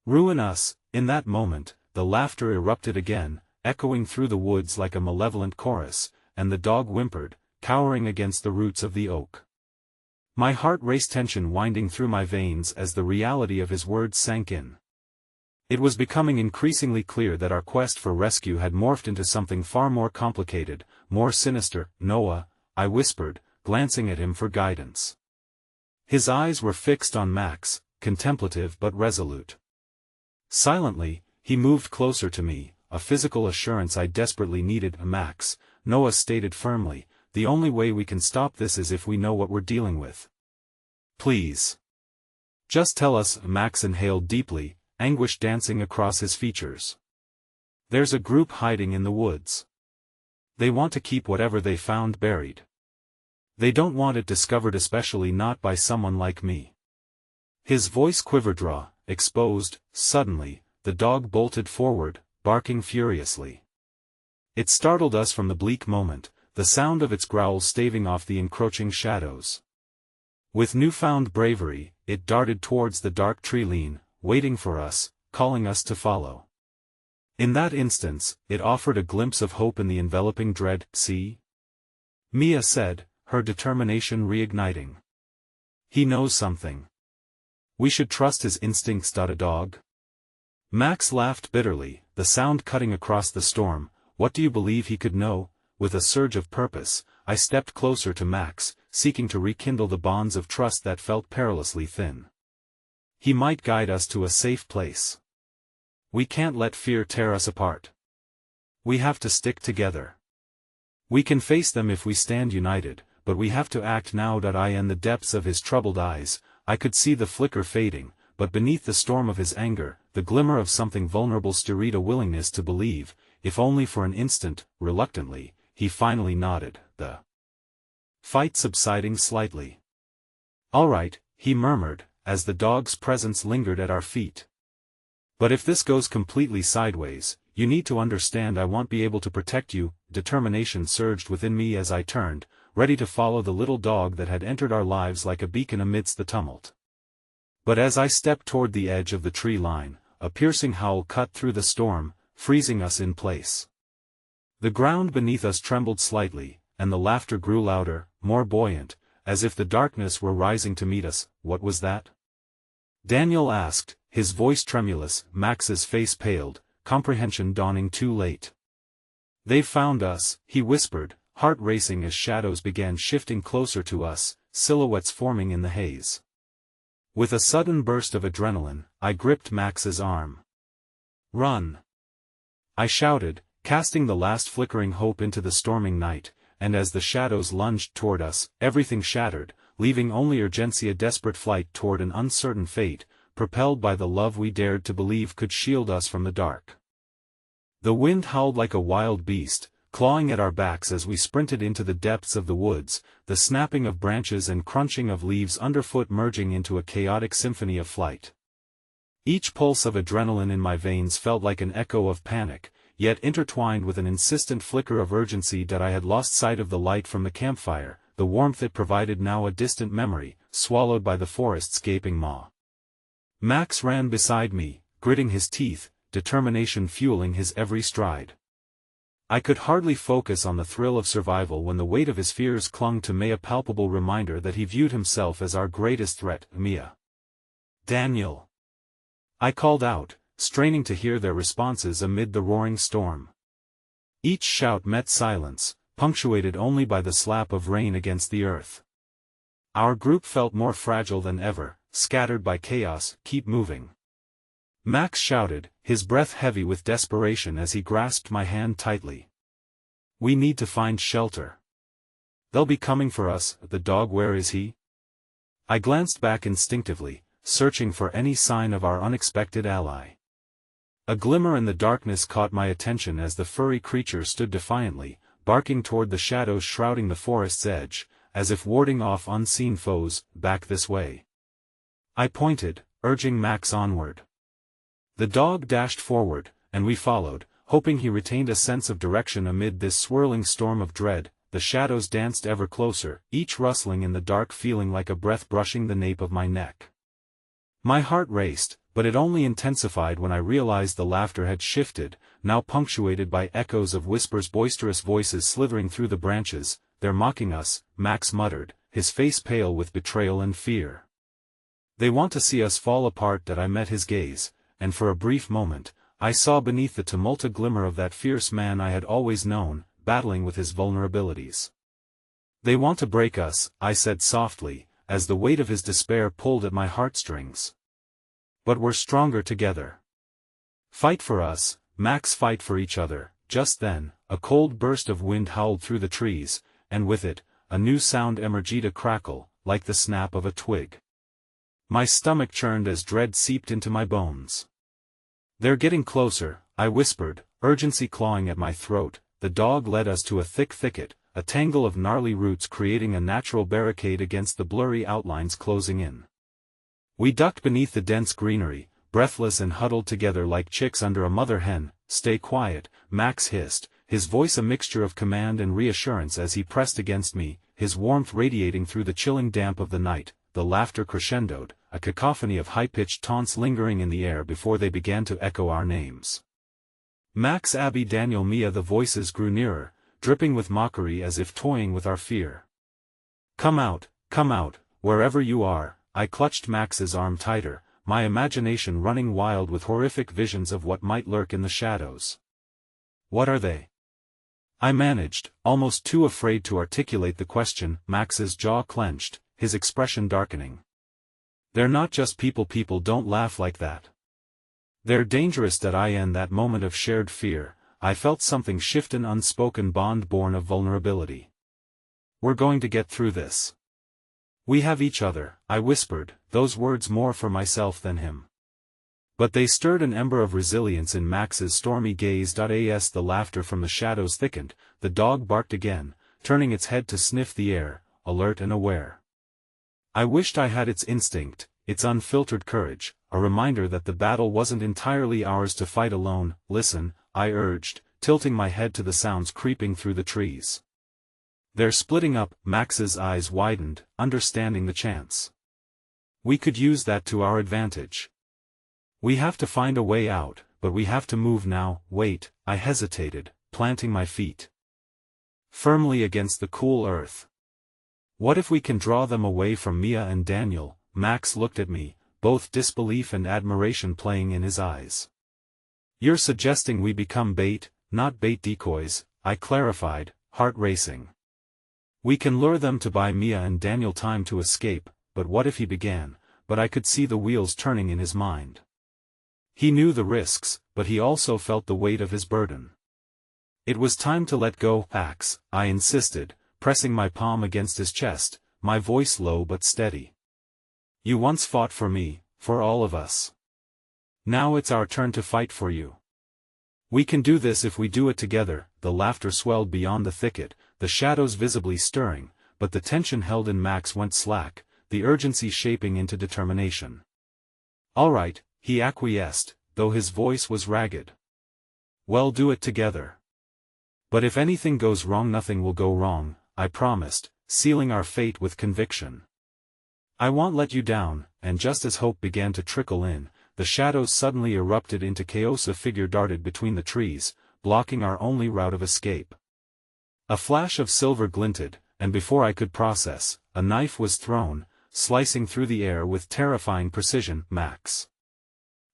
Speaker 1: Ruin us." In that moment, the laughter erupted again, echoing through the woods like a malevolent chorus, and the dog whimpered, cowering against the roots of the oak. My heart raced, tension winding through my veins as the reality of his words sank in. It was becoming increasingly clear that our quest for rescue had morphed into something far more complicated, more sinister. "Noah," I whispered, glancing at him for guidance. His eyes were fixed on Max, contemplative but resolute. Silently, he moved closer to me, a physical assurance I desperately needed. "Max," Noah stated firmly, "the only way we can stop this is if we know what we're dealing with. Please. Just tell us." Max inhaled deeply, anguish dancing across his features. There's a group hiding in the woods. They want to keep whatever they found buried. They don't want it discovered, especially not by someone like me." His voice quivered. Exposed. Suddenly, the dog bolted forward, barking furiously. It startled us from the bleak moment, the sound of its growls staving off the encroaching shadows. With newfound bravery, it darted towards the dark tree line, waiting for us, calling us to follow. In that instance, it offered a glimpse of hope in the enveloping dread. "See?" Mia said, her determination reigniting. "He knows something. We should trust his instincts." A dog? Max laughed bitterly, the sound cutting across the storm. "What do you believe he could know?" With a surge of purpose, I stepped closer to Max, seeking to rekindle the bonds of trust that felt perilously thin. "He might guide us to a safe place. We can't let fear tear us apart. We have to stick together. We can face them if we stand united, but we have to act now." In the depths of his troubled eyes, I could see the flicker fading, but beneath the storm of his anger, the glimmer of something vulnerable stirred a willingness to believe, if only for an instant. Reluctantly, he finally nodded, the fight subsiding slightly. "All right," he murmured, as the dog's presence lingered at our feet. "But if this goes completely sideways, you need to understand I won't be able to protect you." Determination surged within me as I turned, ready to follow the little dog that had entered our lives like a beacon amidst the tumult. But as I stepped toward the edge of the tree line, a piercing howl cut through the storm, freezing us in place. The ground beneath us trembled slightly, and the laughter grew louder, more buoyant, as if the darkness were rising to meet us. "What was that?" Daniel asked, his voice tremulous. Max's face paled, comprehension dawning too late. "They've found us," he whispered, heart racing as shadows began shifting closer to us, silhouettes forming in the haze. With a sudden burst of adrenaline, I gripped Max's arm. "Run!" I shouted, casting the last flickering hope into the storming night, and as the shadows lunged toward us, everything shattered, leaving only urgency, a desperate flight toward an uncertain fate, propelled by the love we dared to believe could shield us from the dark. The wind howled like a wild beast, clawing at our backs as we sprinted into the depths of the woods, the snapping of branches and crunching of leaves underfoot merging into a chaotic symphony of flight. Each pulse of adrenaline in my veins felt like an echo of panic, yet intertwined with an insistent flicker of urgency. I had lost sight of the light from the campfire, the warmth it provided now a distant memory, swallowed by the forest's gaping maw. Max ran beside me, gritting his teeth, determination fueling his every stride. I could hardly focus on the thrill of survival when the weight of his fears clung to me, a palpable reminder that he viewed himself as our greatest threat. "Mia! Daniel!" I called out, straining to hear their responses amid the roaring storm. Each shout met silence, punctuated only by the slap of rain against the earth. Our group felt more fragile than ever, scattered by chaos. "Keep moving!" Max shouted, his breath heavy with desperation as he grasped my hand tightly. "We need to find shelter. They'll be coming for us." "The dog, where is he?" I glanced back instinctively, searching for any sign of our unexpected ally. A glimmer in the darkness caught my attention as the furry creature stood defiantly, barking toward the shadows shrouding the forest's edge, as if warding off unseen foes. "Back this way." I pointed, urging Max onward. The dog dashed forward, and we followed, hoping he retained a sense of direction amid this swirling storm of dread. The shadows danced ever closer, each rustling in the dark feeling like a breath brushing the nape of my neck. My heart raced, but it only intensified when I realized the laughter had shifted, now punctuated by echoes of whispers, boisterous voices slithering through the branches. "They're mocking us," Max muttered, his face pale with betrayal and fear. "They want to see us fall apart." I met his gaze, and for a brief moment, I saw beneath the tumult a glimmer of that fierce man I had always known, battling with his vulnerabilities. "They want to break us," I said softly, as the weight of his despair pulled at my heartstrings. "But we're stronger together. Fight for us, Max, fight for each other." Just then, a cold burst of wind howled through the trees, and with it, a new sound emerged, a crackle, like the snap of a twig. My stomach churned as dread seeped into my bones. "They're getting closer," I whispered, urgency clawing at my throat, the dog led us to a thick thicket, a tangle of gnarly roots creating a natural barricade against the blurry outlines closing in. We ducked beneath the dense greenery, breathless and huddled together like chicks under a mother hen. "Stay quiet," Max hissed, his voice a mixture of command and reassurance as he pressed against me, his warmth radiating through the chilling damp of the night. The laughter crescendoed, a cacophony of high-pitched taunts lingering in the air before they began to echo our names. Max, Abby, Daniel, Mia. The voices grew nearer, dripping with mockery as if toying with our fear. Come out, wherever you are." I clutched Max's arm tighter, my imagination running wild with horrific visions of what might lurk in the shadows. "What are they?" I managed, almost too afraid to articulate the question. Max's jaw clenched, his expression darkening. "They're not just people. People don't laugh like that. They're dangerous." In that moment of shared fear, I felt something shift, an unspoken bond born of vulnerability. "We're going to get through this. We have each other," I whispered, those words more for myself than him. But they stirred an ember of resilience in Max's stormy gaze. As the laughter from the shadows thickened, the dog barked again, turning its head to sniff the air, alert and aware. I wished I had its instinct, its unfiltered courage, a reminder that the battle wasn't entirely ours to fight alone. "Listen," I urged, tilting my head to the sounds creeping through the trees. "They're splitting up." Max's eyes widened, understanding the chance. "We could use that to our advantage. We have to find a way out, but we have to move now." "Wait," I hesitated, planting my feet firmly against the cool earth. "What if we can draw them away from Mia and Daniel?" Max looked at me, both disbelief and admiration playing in his eyes. "You're suggesting we become bait, not bait decoys," I clarified, heart racing. "We can lure them to buy Mia and Daniel time to escape." "But what if?" he began, but I could see the wheels turning in his mind. He knew the risks, but he also felt the weight of his burden. It was time to let go. "Max," I insisted, pressing my palm against his chest, my voice low but steady. "You once fought for me, for all of us. Now it's our turn to fight for you. We can do this if we do it together." The laughter swelled beyond the thicket, the shadows visibly stirring, but the tension held in Max went slack, the urgency shaping into determination. "All right," he acquiesced, though his voice was ragged. "We'll do it together. But if anything goes wrong, nothing will go wrong," I promised, sealing our fate with conviction. "I won't let you down." And just as hope began to trickle in, the shadows suddenly erupted into chaos. A figure darted between the trees, blocking our only route of escape. A flash of silver glinted, and before I could process, a knife was thrown, slicing through the air with terrifying precision. "Max!"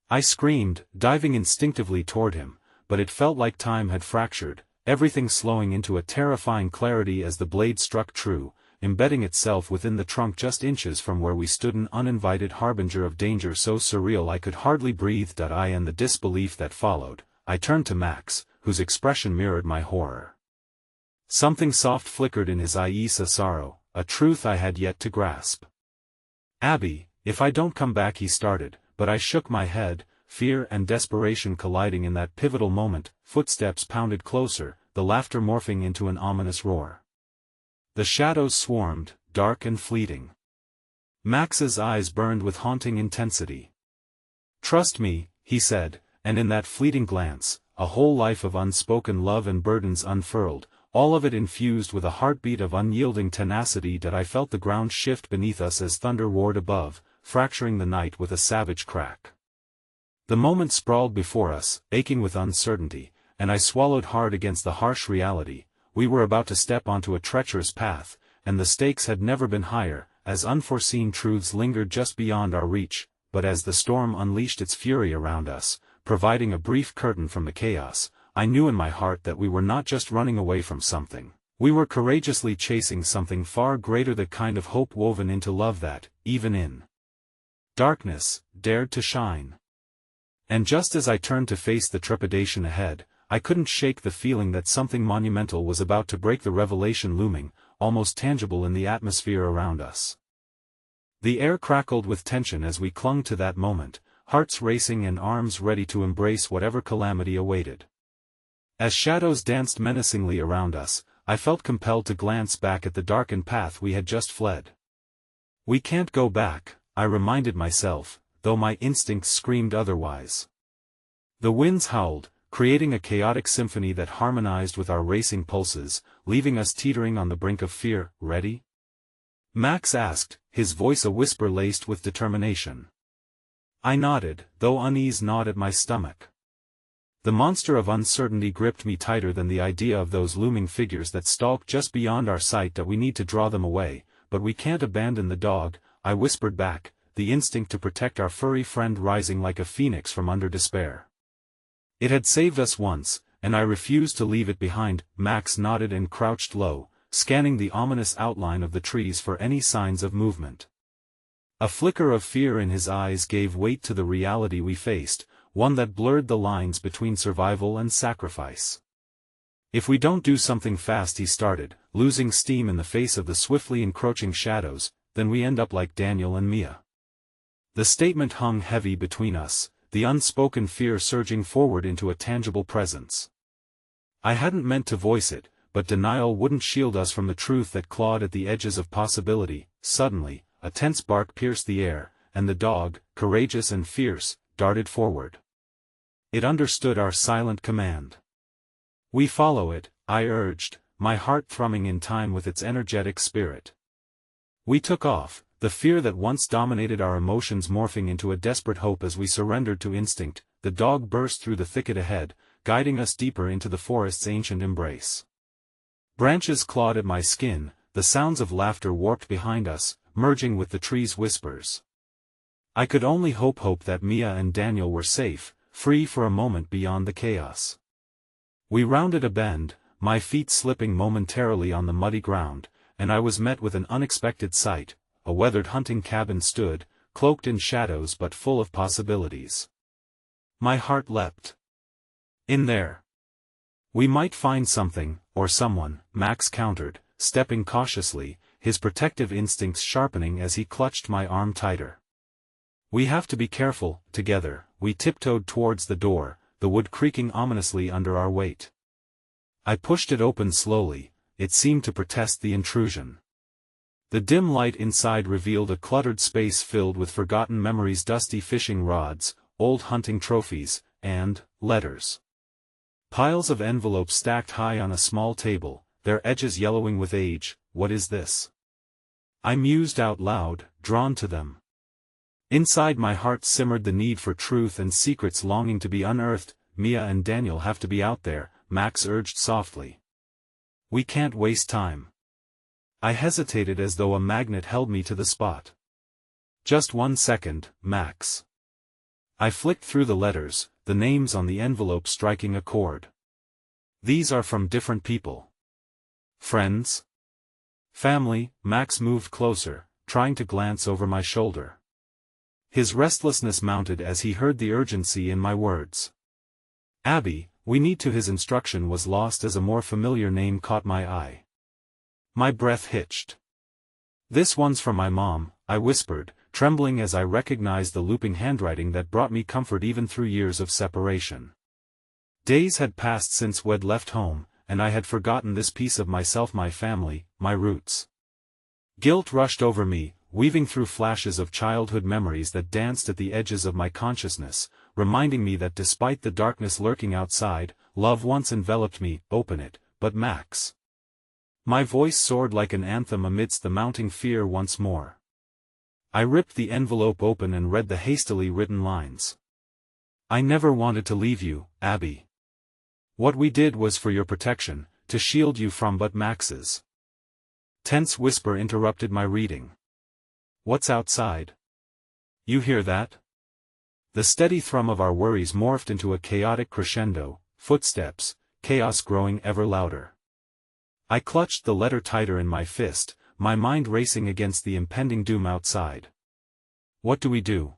Speaker 1: I screamed, diving instinctively toward him, but it felt like time had fractured, everything slowing into a terrifying clarity as the blade struck true, embedding itself within the trunk just inches from where we stood, an uninvited harbinger of danger so surreal I could hardly breathe. In the disbelief that followed, I turned to Max, whose expression mirrored my horror. Something soft flickered in his eyes, a sorrow, a truth I had yet to grasp. "Abby, if I don't come back," he started, but I shook my head, fear and desperation colliding in that pivotal moment. Footsteps pounded closer, the laughter morphing into an ominous roar. The shadows swarmed, dark and fleeting. Max's eyes burned with haunting intensity. "Trust me," he said, and in that fleeting glance, a whole life of unspoken love and burdens unfurled, all of it infused with a heartbeat of unyielding tenacity. I felt the ground shift beneath us as thunder roared above, fracturing the night with a savage crack. The moment sprawled before us, aching with uncertainty, and I swallowed hard against the harsh reality. We were about to step onto a treacherous path, and the stakes had never been higher, as unforeseen truths lingered just beyond our reach. But as the storm unleashed its fury around us, providing a brief curtain from the chaos, I knew in my heart that we were not just running away from something. We were courageously chasing something far greater, the kind of hope woven into love that, even in darkness, dared to shine. And just as I turned to face the trepidation ahead, I couldn't shake the feeling that something monumental was about to break, the revelation looming, almost tangible in the atmosphere around us. The air crackled with tension as we clung to that moment, hearts racing and arms ready to embrace whatever calamity awaited. As shadows danced menacingly around us, I felt compelled to glance back at the darkened path we had just fled. We can't go back, I reminded myself, though my instincts screamed otherwise. The winds howled, creating a chaotic symphony that harmonized with our racing pulses, leaving us teetering on the brink of fear. Ready? Max asked, his voice a whisper laced with determination. I nodded, though unease gnawed at my stomach. The monster of uncertainty gripped me tighter than the idea of those looming figures that stalked just beyond our sight. That we need to draw them away, but we can't abandon the dog, I whispered back, the instinct to protect our furry friend rising like a phoenix from under despair. It had saved us once, and I refused to leave it behind. Max nodded and crouched low, scanning the ominous outline of the trees for any signs of movement. A flicker of fear in his eyes gave weight to the reality we faced, one that blurred the lines between survival and sacrifice. If we don't do something fast, he started, losing steam in the face of the swiftly encroaching shadows, then we end up like Daniel and Mia. The statement hung heavy between us, the unspoken fear surging forward into a tangible presence. I hadn't meant to voice it, but denial wouldn't shield us from the truth that clawed at the edges of possibility. Suddenly, a tense bark pierced the air, and the dog, courageous and fierce, darted forward. It understood our silent command. We follow it, I urged, my heart thrumming in time with its energetic spirit. We took off, the fear that once dominated our emotions morphing into a desperate hope as we surrendered to instinct. The dog burst through the thicket ahead, guiding us deeper into the forest's ancient embrace. Branches clawed at my skin, the sounds of laughter warped behind us, merging with the trees' whispers. I could only hope that Mia and Daniel were safe, free for a moment beyond the chaos. We rounded a bend, my feet slipping momentarily on the muddy ground, and I was met with an unexpected sight. A weathered hunting cabin stood, cloaked in shadows but full of possibilities. My heart leapt. In there. We might find something, or someone, Max countered, stepping cautiously, his protective instincts sharpening as he clutched my arm tighter. We have to be careful. Together, we tiptoed towards the door, the wood creaking ominously under our weight. I pushed it open slowly, it seemed to protest the intrusion. The dim light inside revealed a cluttered space filled with forgotten memories, dusty fishing rods, old hunting trophies, and letters. Piles of envelopes stacked high on a small table, their edges yellowing with age. What is this? I mused out loud, drawn to them. Inside my heart simmered the need for truth and secrets longing to be unearthed. Mia and Daniel have to be out there, Max urged softly. We can't waste time. I hesitated as though a magnet held me to the spot. Just 1 second, Max. I flicked through the letters, the names on the envelope striking a chord. These are from different people. Friends? Family. Max moved closer, trying to glance over my shoulder. His restlessness mounted as he heard the urgency in my words. Abby, we need to. His instruction was lost as a more familiar name caught my eye. My breath hitched. This one's from my mom, I whispered, trembling as I recognized the looping handwriting that brought me comfort even through years of separation. Days had passed since we'd left home, and I had forgotten this piece of myself, my family, my roots. Guilt rushed over me, weaving through flashes of childhood memories that danced at the edges of my consciousness, reminding me that despite the darkness lurking outside, love once enveloped me. Open it, but Max. My voice soared like an anthem amidst the mounting fear once more. I ripped the envelope open and read the hastily written lines. I never wanted to leave you, Abby. What we did was for your protection, to shield you from but Max's. Tense whisper interrupted my reading. What's outside? You hear that? The steady thrum of our worries morphed into a chaotic crescendo, footsteps, chaos growing ever louder. I clutched the letter tighter in my fist, my mind racing against the impending doom outside. What do we do?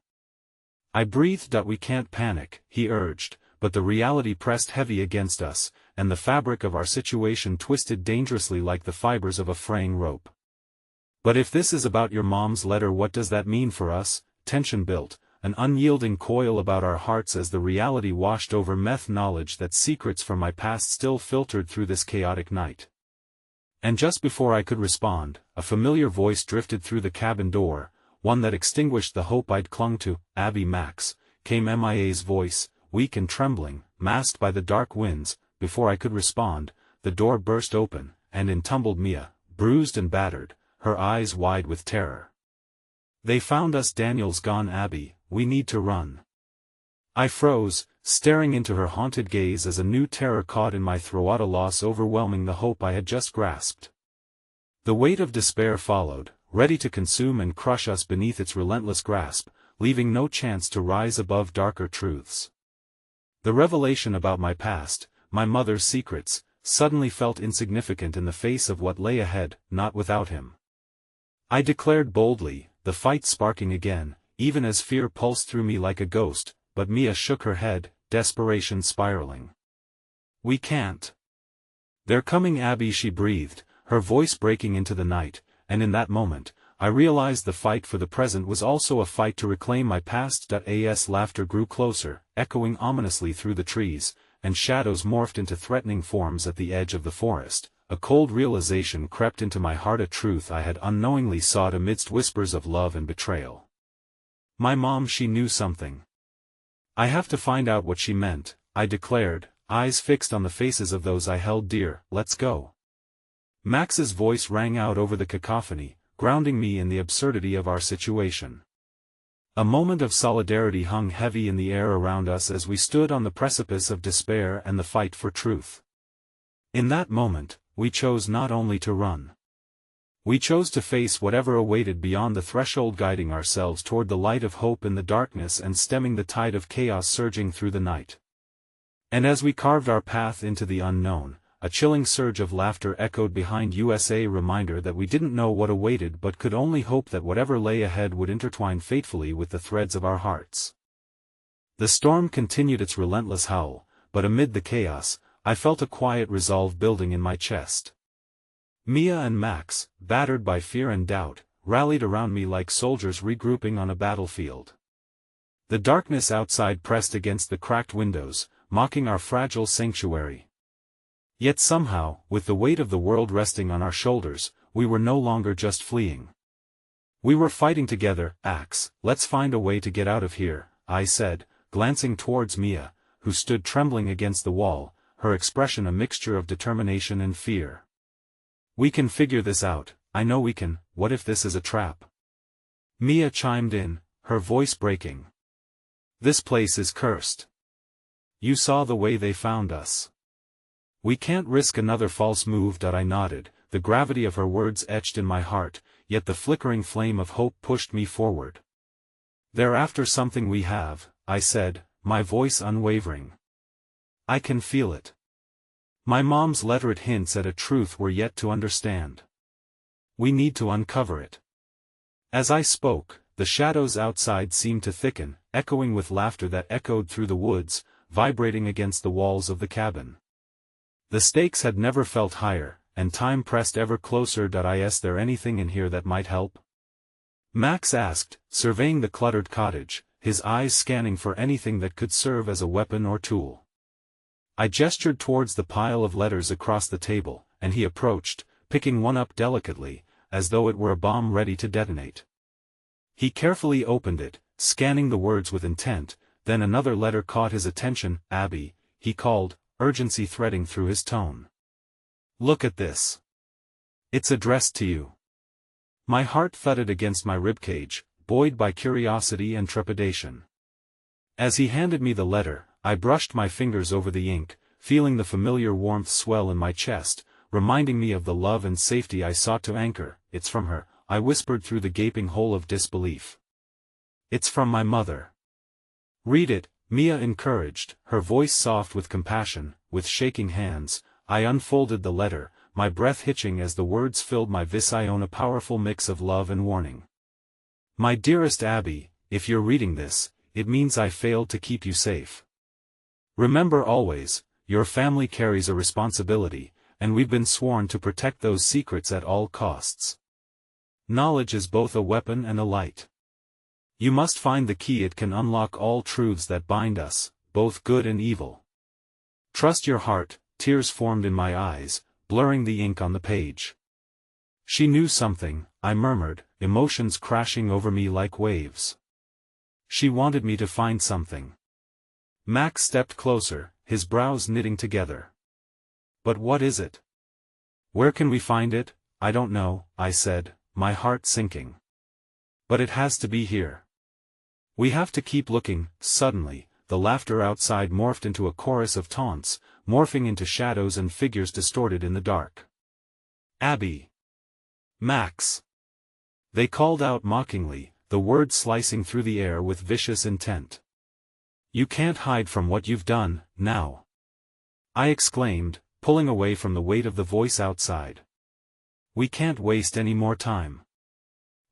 Speaker 1: I breathed. We can't panic, he urged, but the reality pressed heavy against us, and the fabric of our situation twisted dangerously like the fibers of a fraying rope. But if this is about your mom's letter, what does that mean for us? Tension built, an unyielding coil about our hearts as the reality washed over knowledge that secrets from my past still filtered through this chaotic night. And just before I could respond, a familiar voice drifted through the cabin door, one that extinguished the hope I'd clung to. "Abby." "Max," came MIA's voice, weak and trembling, masked by the dark winds. Before I could respond, the door burst open, and in tumbled Mia, bruised and battered, her eyes wide with terror. "They found us." "Daniel's gone, Abby, we need to run." I froze, staring into her haunted gaze as a new terror caught in my throat, a loss overwhelming the hope I had just grasped. The weight of despair followed, ready to consume and crush us beneath its relentless grasp, leaving no chance to rise above darker truths. The revelation about my past, my mother's secrets, suddenly felt insignificant in the face of what lay ahead, not without him. I declared boldly, the fight sparking again, even as fear pulsed through me like a ghost, but Mia shook her head, desperation spiraling. "We can't. They're coming, Abby," she breathed, her voice breaking into the night, and in that moment, I realized the fight for the present was also a fight to reclaim my past. As laughter grew closer, echoing ominously through the trees, and shadows morphed into threatening forms at the edge of the forest, a cold realization crept into my heart, a truth I had unknowingly sought amidst whispers of love and betrayal. My mom, she knew something. I have to find out what she meant, I declared, eyes fixed on the faces of those I held dear. "Let's go." Max's voice rang out over the cacophony, grounding me in the absurdity of our situation. A moment of solidarity hung heavy in the air around us as we stood on the precipice of despair and the fight for truth. In that moment, we chose not only to run. We chose to face whatever awaited beyond the threshold, guiding ourselves toward the light of hope in the darkness and stemming the tide of chaos surging through the night. And as we carved our path into the unknown, a chilling surge of laughter echoed behind us, a reminder that we didn't know what awaited but could only hope that whatever lay ahead would intertwine fatefully with the threads of our hearts. The storm continued its relentless howl, but amid the chaos, I felt a quiet resolve building in my chest. Mia and Max, battered by fear and doubt, rallied around me like soldiers regrouping on a battlefield. The darkness outside pressed against the cracked windows, mocking our fragile sanctuary. Yet somehow, with the weight of the world resting on our shoulders, we were no longer just fleeing. We were fighting together. "Axe, let's find a way to get out of here," I said, glancing towards Mia, who stood trembling against the wall, her expression a mixture of determination and fear. "We can figure this out, I know we can. What if this is a trap?" Mia chimed in, her voice breaking. "This place is cursed. You saw the way they found us. We can't risk another false move." I nodded, the gravity of her words etched in my heart, yet the flickering flame of hope pushed me forward. "They're after something we have," I said, my voice unwavering. "I can feel it. My mom's letter, it hints at a truth we're yet to understand. We need to uncover it." As I spoke, the shadows outside seemed to thicken, echoing with laughter that echoed through the woods, vibrating against the walls of the cabin. The stakes had never felt higher, and time pressed ever closer. "Is there anything in here that might help?" Max asked, surveying the cluttered cottage, his eyes scanning for anything that could serve as a weapon or tool. I gestured towards the pile of letters across the table, and he approached, picking one up delicately, as though it were a bomb ready to detonate. He carefully opened it, scanning the words with intent, then another letter caught his attention. "Abby," he called, urgency threading through his tone. "Look at this. It's addressed to you." My heart thudded against my ribcage, buoyed by curiosity and trepidation. As he handed me the letter, I brushed my fingers over the ink, feeling the familiar warmth swell in my chest, reminding me of the love and safety I sought to anchor. "It's from her," I whispered through the gaping hole of disbelief. "It's from my mother." "Read it," Mia encouraged, her voice soft with compassion. With shaking hands, I unfolded the letter, my breath hitching as the words filled my visione, a powerful mix of love and warning. "My dearest Abby, if you're reading this, it means I failed to keep you safe. Remember always, your family carries a responsibility, and we've been sworn to protect those secrets at all costs. Knowledge is both a weapon and a light. You must find the key. It can unlock all truths that bind us, both good and evil. Trust your heart. Tears formed in my eyes, blurring the ink on the page. She knew something, I murmured, emotions crashing over me like waves. She wanted me to find something. Max stepped closer, his brows knitting together. But what is it? Where can we find it? I don't know, I said, my heart sinking. But it has to be here. We have to keep looking. Suddenly, the laughter outside morphed into a chorus of taunts, morphing into shadows and figures distorted in the dark. Abby! Max! They called out mockingly, the words slicing through the air with vicious intent. You can't hide from what you've done, now. I exclaimed, pulling away from the weight of the voice outside. We can't waste any more time.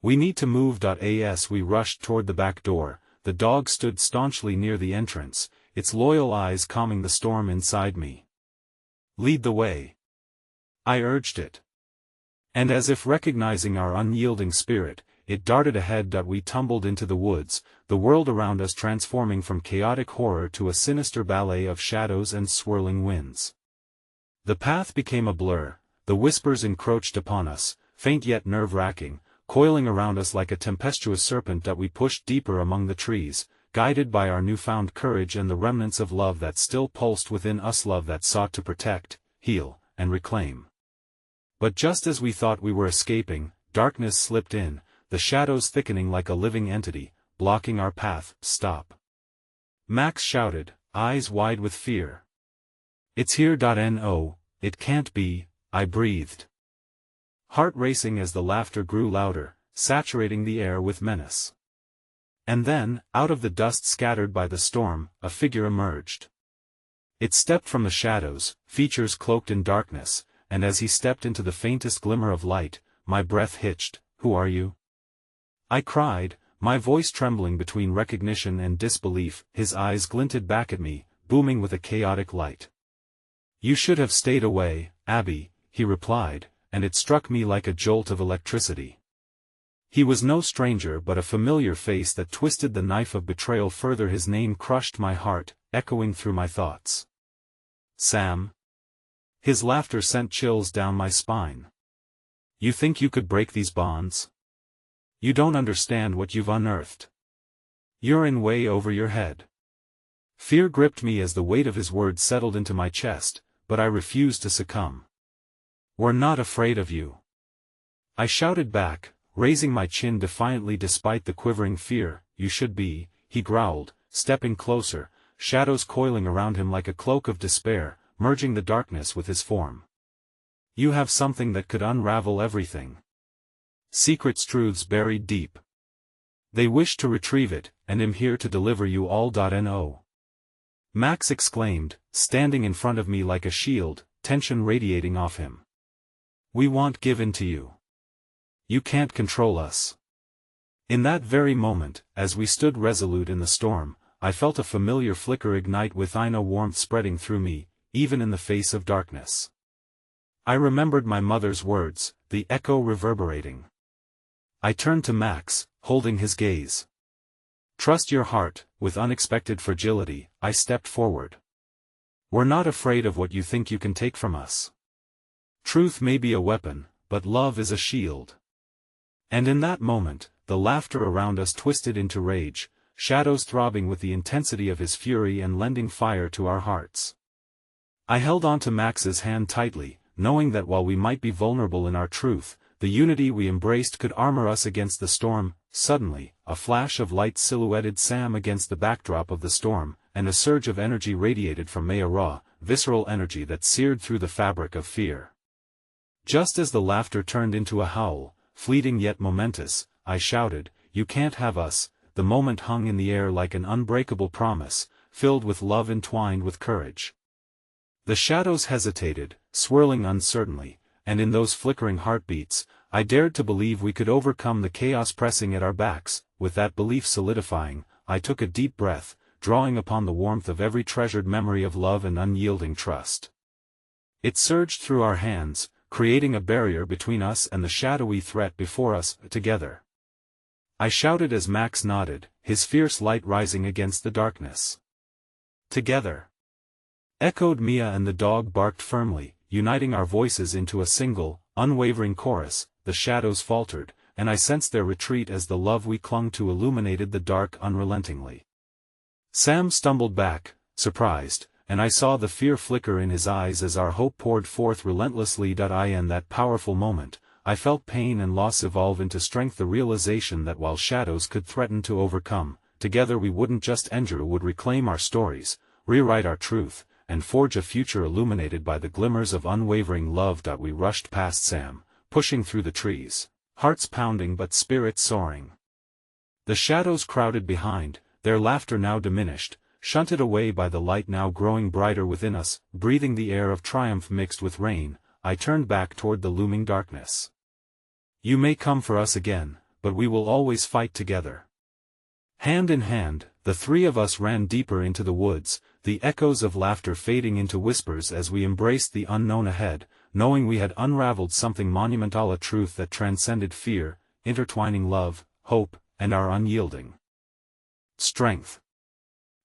Speaker 1: We need to move. As we rushed toward the back door, the dog stood staunchly near the entrance, its loyal eyes calming the storm inside me. Lead the way. I urged it. And as if recognizing our unyielding spirit, it darted ahead. We tumbled into the woods, the world around us transforming from chaotic horror to a sinister ballet of shadows and swirling winds. The path became a blur, the whispers encroached upon us, faint yet nerve-wracking, coiling around us like a tempestuous serpent. We pushed deeper among the trees, guided by our newfound courage and the remnants of love that still pulsed within us, love that sought to protect, heal, and reclaim. But just as we thought we were escaping, darkness slipped in, the shadows thickening like a living entity, blocking our path. Stop! Max shouted, eyes wide with fear. It's here. No, it can't be, I breathed. Heart racing as the laughter grew louder, saturating the air with menace. And then, out of the dust scattered by the storm, a figure emerged. It stepped from the shadows, features cloaked in darkness, and as he stepped into the faintest glimmer of light, my breath hitched. Who are you? I cried, my voice trembling between recognition and disbelief. His eyes glinted back at me, booming with a chaotic light. You should have stayed away, Abby, he replied, and it struck me like a jolt of electricity. He was no stranger but a familiar face that twisted the knife of betrayal further. His name crushed my heart, echoing through my thoughts. Sam. His laughter sent chills down my spine. You think you could break these bonds? You don't understand what you've unearthed. You're in way over your head. Fear gripped me as the weight of his words settled into my chest, but I refused to succumb. We're not afraid of you. I shouted back, raising my chin defiantly despite the quivering fear. You should be, he growled, stepping closer, shadows coiling around him like a cloak of despair, merging the darkness with his form. You have something that could unravel everything. Secrets, truths buried deep. They wish to retrieve it, and am here to deliver you all. No. Max exclaimed, standing in front of me like a shield, tension radiating off him. We won't give in to you. You can't control us. In that very moment, as we stood resolute in the storm, I felt a familiar flicker ignite within, a warmth spreading through me, even in the face of darkness. I remembered my mother's words, the echo reverberating. I turned to Max, holding his gaze. Trust your heart. With unexpected fragility, I stepped forward. We're not afraid of what you think you can take from us. Truth may be a weapon, but love is a shield. And in that moment, the laughter around us twisted into rage, shadows throbbing with the intensity of his fury and lending fire to our hearts. I held onto Max's hand tightly, knowing that while we might be vulnerable in our truth, the unity we embraced could armor us against the storm. Suddenly, a flash of light silhouetted Sam against the backdrop of the storm, and a surge of energy radiated from Maya, raw, visceral energy that seared through the fabric of fear. Just as the laughter turned into a howl, fleeting yet momentous, I shouted, You can't have us. The moment hung in the air like an unbreakable promise, filled with love entwined with courage. The shadows hesitated, swirling uncertainly, and in those flickering heartbeats, I dared to believe we could overcome the chaos pressing at our backs. With that belief solidifying, I took a deep breath, drawing upon the warmth of every treasured memory of love and unyielding trust. It surged through our hands, creating a barrier between us and the shadowy threat before us. Together, I shouted as Max nodded, his fierce light rising against the darkness. Together, echoed Mia, and the dog barked firmly, uniting our voices into a single, unwavering chorus. The shadows faltered, and I sensed their retreat as the love we clung to illuminated the dark unrelentingly. Sam stumbled back, surprised, and I saw the fear flicker in his eyes as our hope poured forth relentlessly. In that powerful moment, I felt pain and loss evolve into strength, the realization that while shadows could threaten to overcome, together we wouldn't just endure, would reclaim our stories, rewrite our truth, and forge a future illuminated by the glimmers of unwavering love. We rushed past Sam, pushing through the trees, hearts pounding but spirits soaring. The shadows crowded behind, their laughter now diminished, shunted away by the light now growing brighter within us. Breathing the air of triumph mixed with rain, I turned back toward the looming darkness. You may come for us again, but we will always fight together. Hand in hand, the three of us ran deeper into the woods, the echoes of laughter fading into whispers as we embraced the unknown ahead, knowing we had unraveled something monumental, a truth that transcended fear, intertwining love, hope, and our unyielding strength.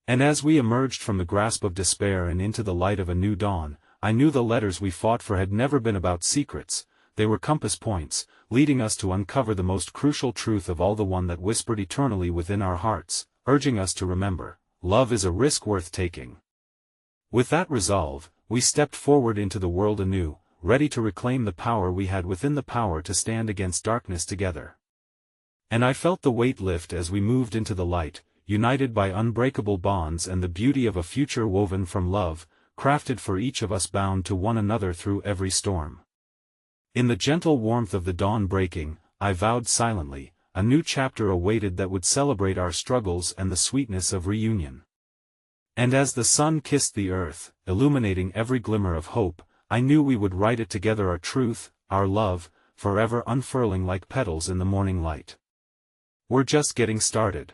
Speaker 1: And as we emerged from the grasp of despair and into the light of a new dawn, I knew the letters we fought for had never been about secrets. They were compass points, leading us to uncover the most crucial truth of all, the one that whispered eternally within our hearts, urging us to remember, love is a risk worth taking. With that resolve, we stepped forward into the world anew, ready to reclaim the power we had within, the power to stand against darkness together. And I felt the weight lift as we moved into the light, united by unbreakable bonds and the beauty of a future woven from love, crafted for each of us, bound to one another through every storm. In the gentle warmth of the dawn breaking, I vowed silently, a new chapter awaited that would celebrate our struggles and the sweetness of reunion. And as the sun kissed the earth, illuminating every glimmer of hope, I knew we would write it together, our truth, our love, forever unfurling like petals in the morning light. We're just getting started.